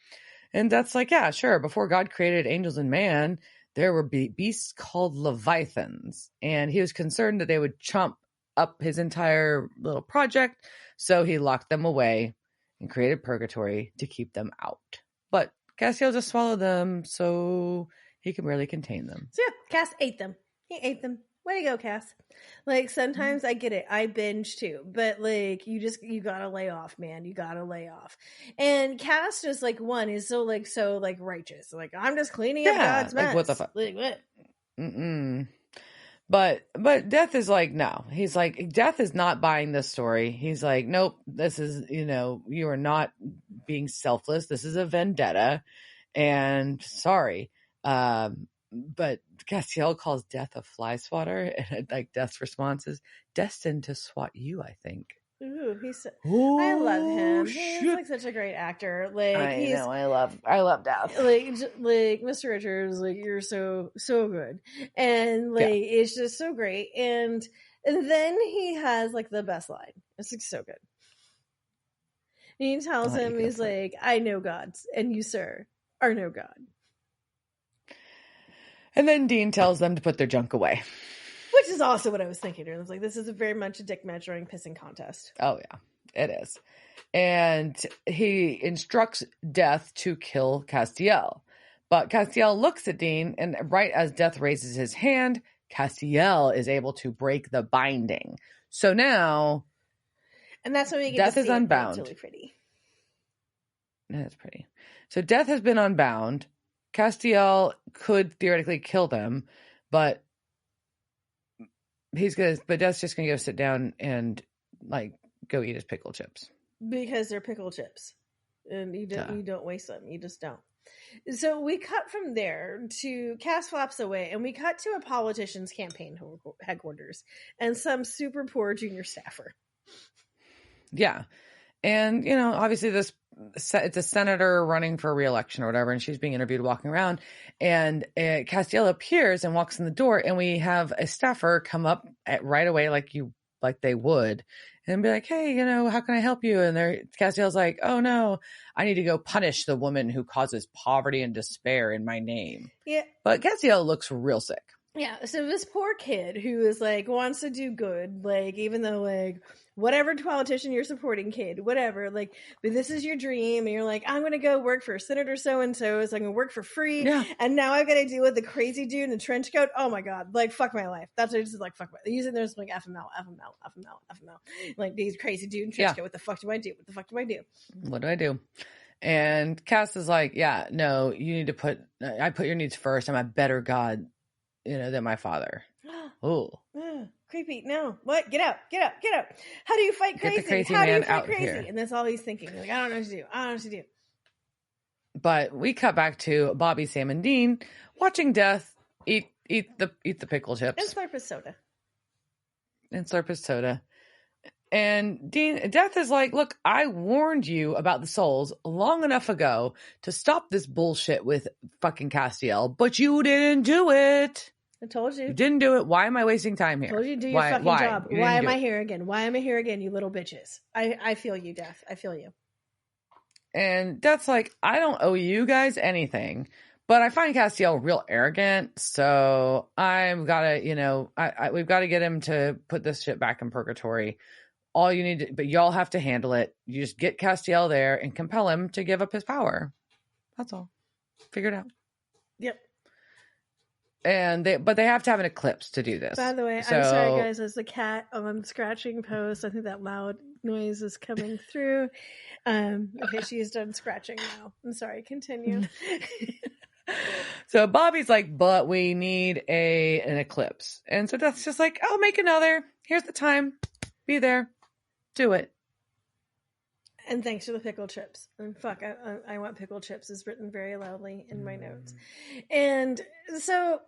S2: And that's like, yeah, sure. Before God created angels and man, there were beasts called Leviathans, and he was concerned that they would chomp up his entire little project, so he locked them away and created Purgatory to keep them out. But Castiel just swallowed them, so he can barely contain them.
S1: So yeah, Cass ate them. He ate them. Way to go, Cass. Like, sometimes I get it. I binge too. But, like, you gotta lay off, man. You gotta lay off. And Cass just, like, is so righteous. Like, I'm just cleaning up God's mess.
S2: Like, what the fuck?
S1: Like, what?
S2: Mm-mm. But Death is like, no. He's like, Death is not buying this story. He's like, nope, this is, you are not being selfless. This is a vendetta. And sorry. But Castiel calls Death a fly swatter, and like Death's response is, destined to swat you, I think.
S1: Ooh, I love him. He's like such a great actor. Like,
S2: I love Death.
S1: Like Mr. Richards, like, you're so good, and like it's just so great. And then he has like the best line. It's like so good. He tells him, he's like, I know gods, and you, sir, are no god.
S2: And then Dean tells them to put their junk away.
S1: Which is also what I was thinking. I was like, this is very much a dick measuring pissing contest.
S2: Oh, yeah, it is. And he instructs Death to kill Castiel. But Castiel looks at Dean, and right as Death raises his hand, Castiel is able to break the binding. So now...
S1: And that's when we get
S2: Death
S1: to
S2: is
S1: see
S2: unbound.
S1: It's really pretty.
S2: That's pretty. So Death has been unbound. Castiel could theoretically kill them, but Death's just gonna go sit down and like go eat his pickle chips.
S1: because they're pickle chips, and you don't waste them. You just don't. So we cut from there to Cass flaps away, and we cut to a politician's campaign headquarters and some super poor junior staffer.
S2: Yeah. And, obviously it's a senator running for re-election or whatever, and she's being interviewed walking around, and Castiel appears and walks in the door, and we have a staffer come up right away like they would, and be like, hey, how can I help you? And Castiel's like, oh no, I need to go punish the woman who causes poverty and despair in my name.
S1: Yeah.
S2: But Castiel looks real sick.
S1: Yeah, so this poor kid who is wants to do good, even though whatever politician you're supporting, kid, whatever, but this is your dream, and you're like, I'm gonna go work for Senator so-and-so, so I'm gonna work for free, and now I've got to deal with the crazy dude in the trench coat. Oh my god, fuck my life. That's what it's like, fuck my life. Using there's F him out. These crazy dude in trench coat, what the fuck do I do? What do I do?
S2: And Cass is like, yeah, no, you need to I put your needs first. I'm a better god, than my father. Oh.
S1: Creepy. No. What? Get out. How do you fight crazy?
S2: Get the crazy
S1: How
S2: man
S1: do you fight
S2: out
S1: crazy?
S2: here.
S1: And that's all he's thinking. I don't know what to do.
S2: But we cut back to Bobby, Sam, and Dean watching Death eat the pickle chips.
S1: And
S2: slurp his soda. And Death is like, look, I warned you about the souls long enough ago to stop this bullshit with fucking Castiel, but you didn't do it.
S1: I told you.
S2: You didn't do it. Why am I wasting time here?
S1: I told you to do your fucking job. Why am I here again? Why am I here again, you little bitches? I feel you, Death. I feel you.
S2: And Death's like, I don't owe you guys anything, but I find Castiel real arrogant, so I've got to, we've got to get him to put this shit back in Purgatory. All you need to, but y'all have to handle it. You just get Castiel there and compel him to give up his power. That's all. Figure it out.
S1: Yep.
S2: And they have to have an eclipse to do this.
S1: By the way, I'm sorry guys, as the cat on scratching post, I think that loud noise is coming through. Okay, she is done scratching now. I'm sorry, continue.
S2: So Bobby's like, but we need an eclipse. And so Death's just like, I'll make another. Here's the time. Be there. Do it.
S1: And thanks for the pickle chips. And fuck, I want pickle chips is written very loudly in my notes. And so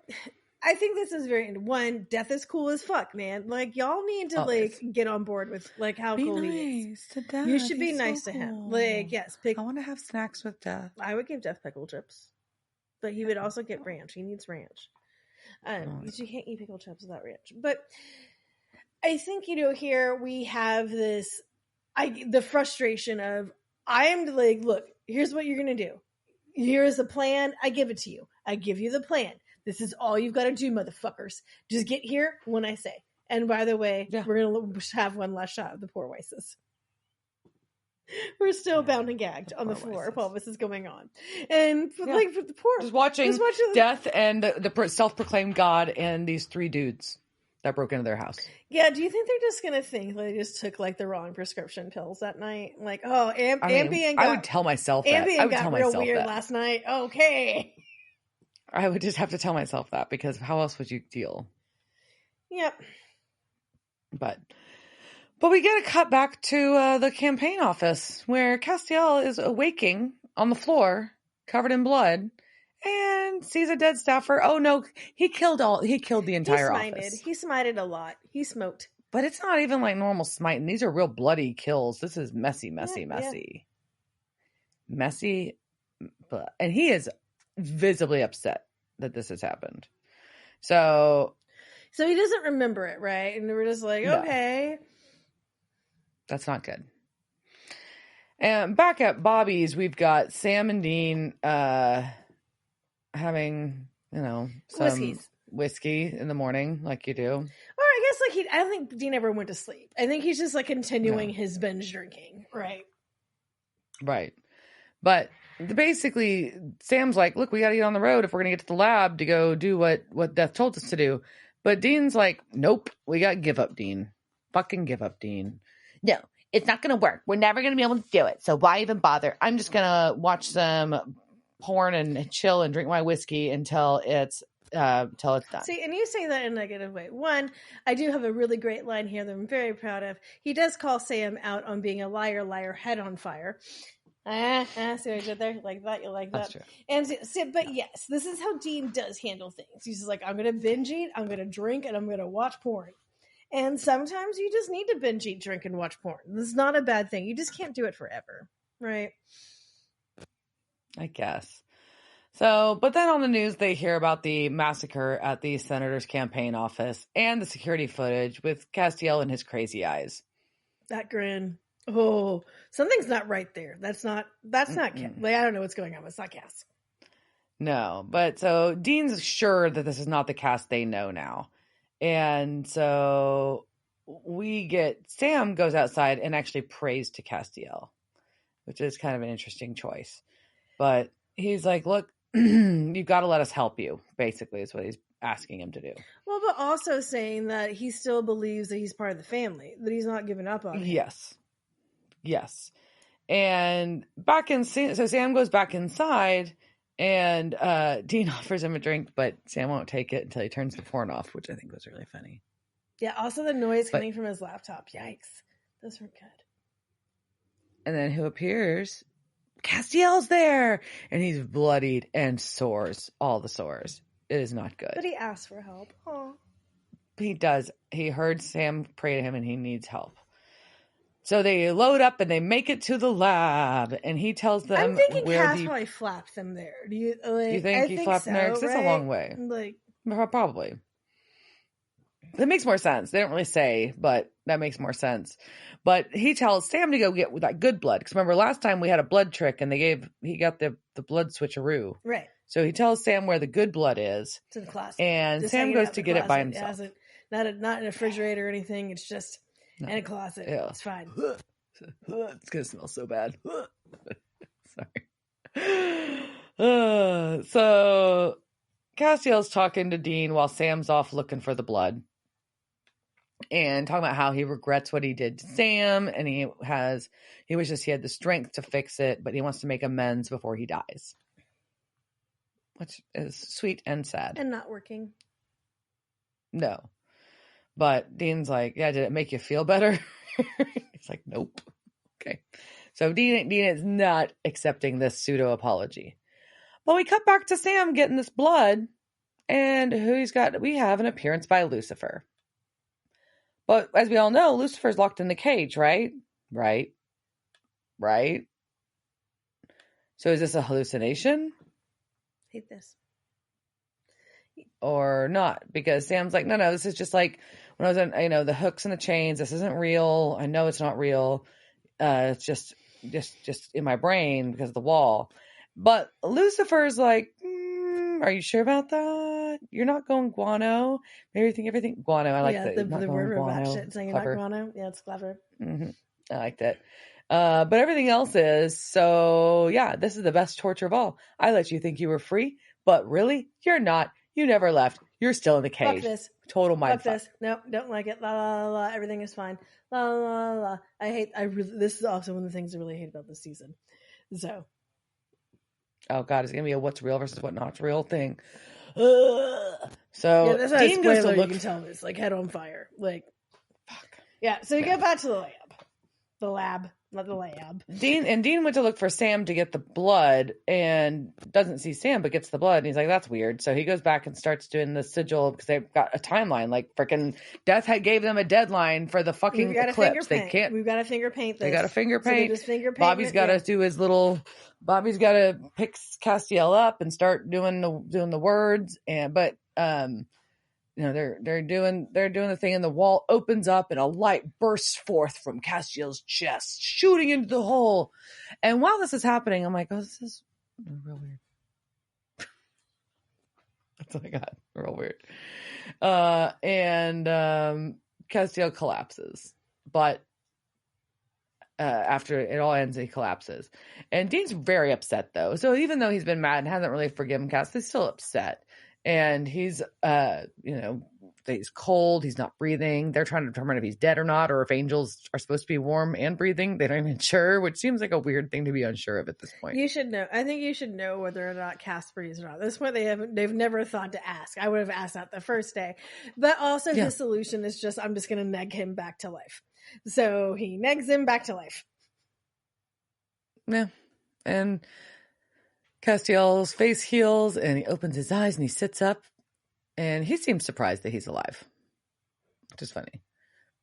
S1: I think this is one, Death is cool as fuck, man. Y'all need to get on board with how cool he is.
S2: To Death.
S1: You should be nice to him. Yes,
S2: I want to have snacks with Death.
S1: I would give Death pickle chips. But he would also get ranch. He needs ranch. You can't eat pickle chips without ranch. But I think, here we have this, the frustration of, I am look, here's what you're going to do. Here's the plan. I give it to you. I give you the plan. This is all you've got to do, motherfuckers. Just get here when I say. And by the way, we're going to have one last shot of the poor Weisses. We're still bound and gagged on the floor while this is going on. And for the poor,
S2: just watching Death and the self-proclaimed god and these three dudes that broke into their house.
S1: Yeah, do you think they're just gonna think they just took the wrong prescription pills that night? Ambien got,
S2: I would tell myself that.
S1: Ambien got real weird last night. Okay.
S2: I would just have to tell myself that, because how else would you deal?
S1: Yep.
S2: But we get a cut back to the campaign office where Castiel is awaking on the floor, covered in blood, and sees a dead staffer. Oh no, he killed the entire office.
S1: He smited a lot. He smoked.
S2: But it's not even normal smiting. These are real bloody kills. This is messy. Messy. And he is visibly upset that this has happened. So
S1: he doesn't remember it, right? And we're just okay.
S2: That's not good. And back at Bobby's, we've got Sam and Dean having, some whiskey in the morning, like you do.
S1: Or I guess I don't think Dean ever went to sleep. I think he's just continuing his binge drinking, right?
S2: Right. But basically, Sam's like, look, we got to get on the road if we're going to get to the lab to go do what Death told us to do. But Dean's like, nope, we got to give up, Dean. Fucking give up, Dean. No, it's not going to work. We're never going to be able to do it. So why even bother? I'm just going to watch some porn and chill and drink my whiskey until it's till it's done.
S1: See, and you say that in a negative way. One, I do have a really great line here that I'm very proud of. He does call Sam out on being a liar, head on fire. See what I did there? Like that, you like that?
S2: That's true.
S1: And but yes, this is how Dean does handle things. He's just like, I'm going to binge eat, I'm going to drink, and I'm going to watch porn. And sometimes you just need to binge eat, drink, and watch porn. This is not a bad thing. You just can't do it forever, right?
S2: I guess. So, but then on the news, they hear about the massacre at the senator's campaign office and the security footage with Castiel and his crazy eyes.
S1: That grin. Oh, something's not right there. That's not like, I don't know what's going on. It's not Cass.
S2: No, but so Dean's sure that this is not the cast they know now. And so Sam goes outside and actually prays to Castiel, which is kind of an interesting choice. But he's like, look, you've got to let us help you, basically, is what he's asking him to do.
S1: Well, but also saying that he still believes that he's part of the family, that he's not giving up on him.
S2: Yes. And so Sam goes back inside, and Dean offers him a drink, but Sam won't take it until he turns the porn off, which I think was really funny.
S1: Yeah, also the noise coming from his laptop. Yikes. Those were good.
S2: And then who appears? Castiel's there, and he's bloodied and sores, all the sores. It is not good.
S1: But he asked for help. Aw.
S2: He does. He heard Sam pray to him, and he needs help. So they load up, and they make it to the lab, and he tells them
S1: I'm thinking
S2: where
S1: Cass probably flapped them there. Do you
S2: think he flapped them there? Because it's a long way.
S1: Like,
S2: probably. That makes more sense. They don't really say, but that makes more sense. But he tells Sam to go get that good blood. Because remember, last time we had a blood trick and he got the blood switcheroo.
S1: Right.
S2: So he tells Sam where the good blood is.
S1: To the closet.
S2: And
S1: just
S2: Sam goes to get it by himself.
S1: Not in a refrigerator or anything. It's just in a closet.
S2: Ew.
S1: It's fine.
S2: It's going to smell so bad. Sorry. So Castiel's talking to Dean while Sam's off looking for the blood. And talking about how he regrets what he did to Sam, and he wishes he had the strength to fix it, but he wants to make amends before he dies. Which is sweet and sad.
S1: And not working.
S2: No. But Dean's like, yeah, did it make you feel better? He's like, nope. Okay. So Dean is not accepting this pseudo apology. But we cut back to Sam getting this blood, and we have an appearance by Lucifer. But as we all know, Lucifer's locked in the cage, right? Right. So is this a hallucination?
S1: Hate this.
S2: Or not? Because Sam's like, no, this is just like when I was in, the hooks and the chains. This isn't real. I know it's not real. It's just in my brain because of the wall. But Lucifer's like, are you sure about that? You're not going guano? Maybe think everything guano. I like that.
S1: The word robot shit saying not guano. Yeah, it's clever.
S2: Mm-hmm. I like that. But everything else is. So yeah, this is the best torture of all. I let you think you were free, but really, you're not. You never left. You're still in the cage.
S1: Fuck this.
S2: Total mindfuck.
S1: Fuck this. Nope, don't like it. La la la. Everything is fine. La la la. This is also one of the things I really hate about this season. So.
S2: Oh God, it's gonna be a what's real versus what not real thing. So
S1: yeah, that's not
S2: Dean goes to look.
S1: You can tell it's like head on fire. Like,
S2: fuck.
S1: Yeah. So we go back to the lab. The lab, not the lab.
S2: Dean went to look for Sam to get the blood and doesn't see Sam, but gets the blood. And he's like, that's weird. So he goes back and starts doing the sigil because they've got a timeline. Like freaking Death gave them a deadline for the fucking eclipse. They can't.
S1: We've got to finger paint this.
S2: They got to finger paint.
S1: So just finger paint.
S2: Bobby's got to do his little. Bobby's got to pick Castiel up and start doing the words. They're doing the thing, and the wall opens up and a light bursts forth from Castiel's chest, shooting into the hole. And while this is happening, I'm like, oh, this is real weird. That's what I got. Real weird. Castiel collapses. But after it all ends, he collapses. And Dean's very upset, though. So even though he's been mad and hasn't really forgiven Cass, he's still upset. And he's, he's cold. He's not breathing. They're trying to determine if he's dead or not, or if angels are supposed to be warm and breathing. They're not even sure, which seems like a weird thing to be unsure of at this point.
S1: You should know. I think you should know whether or not Cass breathes or not. At this point, they've never thought to ask. I would have asked that the first day. But also his solution is just, I'm just going to neg him back to life. So he negs him back to life.
S2: Yeah. And Castiel's face heals and he opens his eyes and he sits up and he seems surprised that he's alive, which is funny.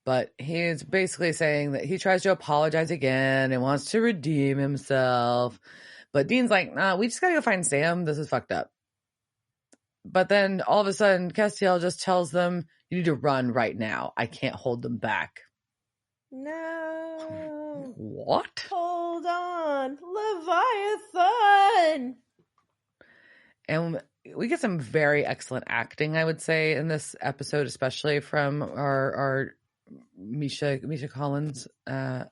S2: But he's basically saying that he tries to apologize again and wants to redeem himself. But Dean's like, nah, we just gotta go find Sam. This is fucked up. But then all of a sudden, Castiel just tells them, you need to run right now. I can't hold them back.
S1: No.
S2: What?
S1: Hold on. Leviathan.
S2: And we get some very excellent acting, I would say, in this episode, especially from our Misha Collins. I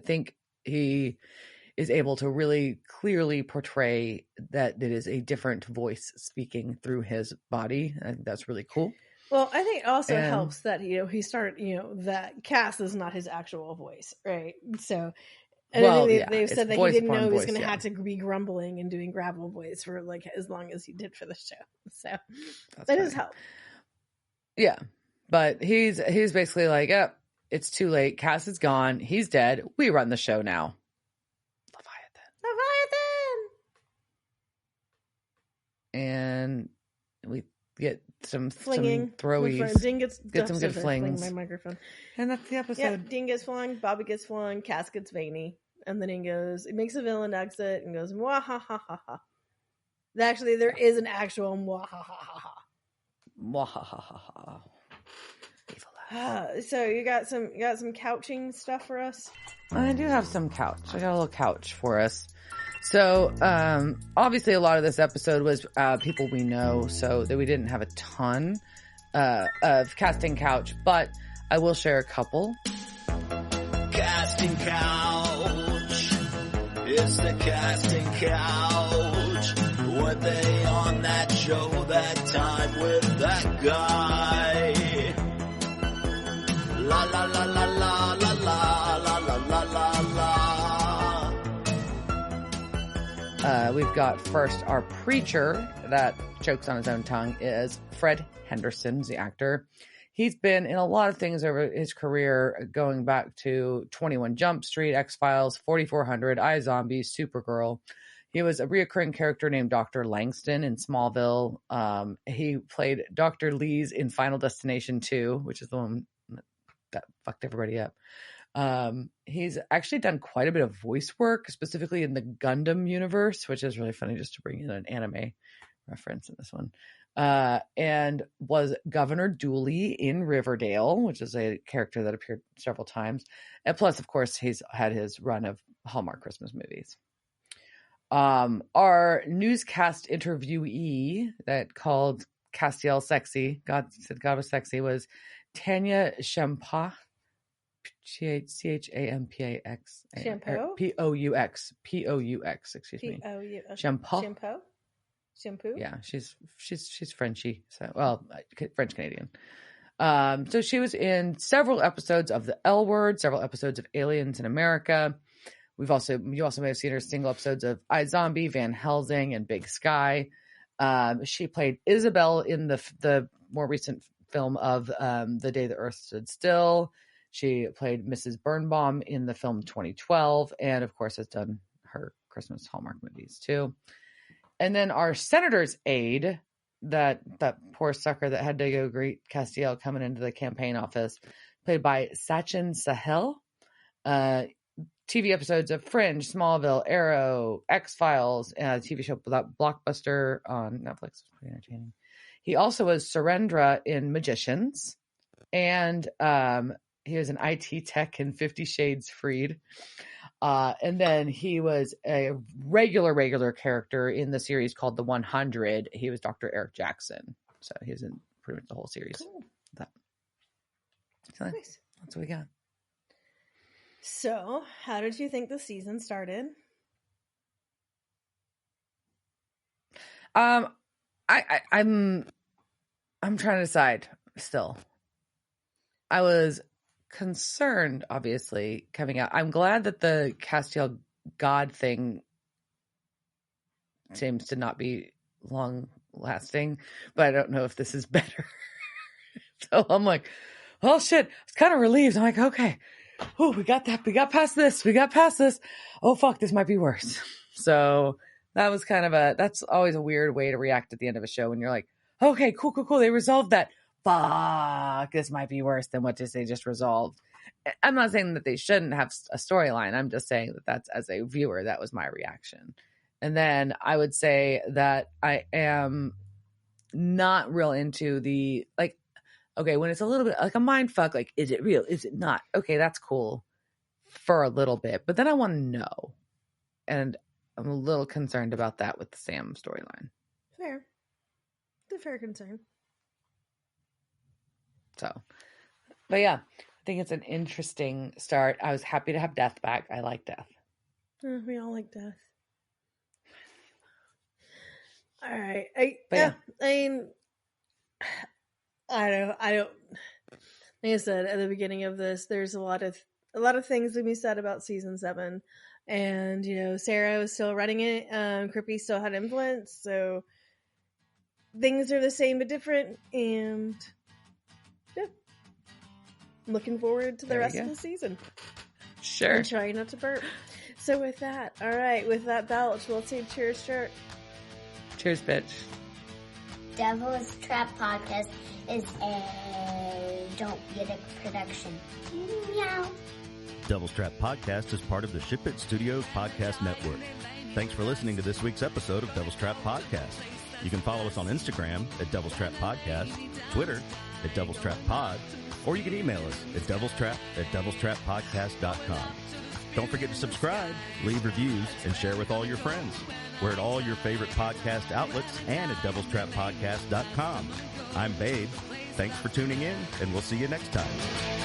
S2: think he is able to really clearly portray that it is a different voice speaking through his body. I think that's really cool.
S1: Well, I think it also helps that, he started, that Cass is not his actual voice, right? So, they've said that he didn't know he was going to have to be grumbling and doing gravel voice for as long as he did for the show. So that does help. Yeah.
S2: But he's basically like, yep, it's too late. Cass is gone. He's dead. We run the show now. And we get some
S1: flinging,
S2: some throwies.
S1: Dean
S2: get some good flings.
S1: My microphone.
S2: And that's the episode.
S1: Yeah, Dean gets flung, Bobby gets flung, Cass gets veiny. And then he makes a villain exit and goes, mwah ha ha ha ha. Actually, there is an actual mwah ha ha ha ha.
S2: Mwah ha ha ha ha.
S1: So you got some couching stuff for us?
S2: I do have some couch. I got a little couch for us. So, obviously a lot of this episode was, people we know, so that we didn't have a ton, of casting couch, but I will share a couple.
S3: Casting couch. It's the casting couch. Were they on that show that time with that guy? La la la la la la la la la la la.
S2: We've got first our preacher that chokes on his own tongue is Fred Henderson, the actor. He's been in a lot of things over his career, going back to 21 Jump Street, X-Files, 4400, iZombie, Supergirl. He was a reoccurring character named Dr. Langston in Smallville. He played Dr. Lees in Final Destination 2, which is the one that fucked everybody up. He's actually done quite a bit of voice work, specifically in the Gundam universe, which is really funny just to bring in an anime reference in this one. And was Governor Dooley in Riverdale, which is a character that appeared several times. And plus, of course, he's had his run of Hallmark Christmas movies. Our newscast interviewee that called Castiel sexy, God said God was sexy, was Tanya Champax. Champax.
S1: Shampoo?
S2: P-O-U-X, excuse me.
S1: Shampoo? Shampoo?
S2: Yeah, she's Frenchy. So, well, French Canadian. So she was in several episodes of The L Word, several episodes of Aliens in America. You also may have seen her single episodes of iZombie, Van Helsing, and Big Sky. She played Isabel in the more recent film of The Day the Earth Stood Still. She played Mrs. Birnbaum in the film 2012, and of course has done her Christmas Hallmark movies too. And then our senator's aide, that poor sucker that had to go greet Castiel coming into the campaign office, played by Sachin Sahel. TV episodes of Fringe, Smallville, Arrow, X-Files, and a TV show Blockbuster on Netflix. It's pretty entertaining. He also was Surendra in Magicians, and he was an IT tech in 50 Shades Freed. And then he was a regular character in the series called The 100. He was Dr. Eric Jackson. So he was in pretty much the whole series.
S1: Cool.
S2: So nice. That's what we got.
S1: So, how did you think the season started?
S2: I'm I'm trying to decide still. I was concerned, obviously, coming out. I'm glad that the Castiel God thing seems to not be long lasting, but I don't know if this is better. So I'm like, oh shit. I was kind of relieved. I'm like, okay. Oh, we got that. We got past this. Oh fuck, this might be worse. So that was kind of that's always a weird way to react at the end of a show when you're like, okay, cool. They resolved that. Fuck, this might be worse than what they just resolved. I'm not saying that they shouldn't have a storyline. I'm just saying that that's, as a viewer, that was my reaction. And then I would say that I am not real into the, like, okay, when it's a little bit like a mind fuck, like, is it real? Is it not? Okay, that's cool for a little bit. But then I want to know. And I'm a little concerned about that with the Sam storyline.
S1: Fair. It's a fair concern.
S2: So, but yeah, I think it's an interesting start. I was happy to have Death back. I like Death.
S1: We all like Death. All right. I mean, I don't. Like I said at the beginning of this, there's a lot of things to be said about season 7, and Sarah was still running it. Crippy still had influence, so things are the same but different, and yeah, looking forward to the rest of the season.
S2: Sure.
S1: And trying not to burp. So with that, all right, with that belch, we'll say cheers, shirt.
S2: Cheers, bitch.
S4: Devil's Trap Podcast is a Don't Get It production. Meow.
S5: Devil's Trap Podcast is part of the Ship It Studios podcast network. Thanks for listening to this week's episode of Devil's Trap Podcast. You can follow us on Instagram at Devil's Trap Podcast, Twitter at Devil's Trap Pod, or you can email us at devilstrap@devilstrappodcast.com. Don't forget to subscribe, leave reviews, and share with all your friends. We're at all your favorite podcast outlets and at devilstrappodcast.com. I'm Babe. Thanks for tuning in, and we'll see you next time.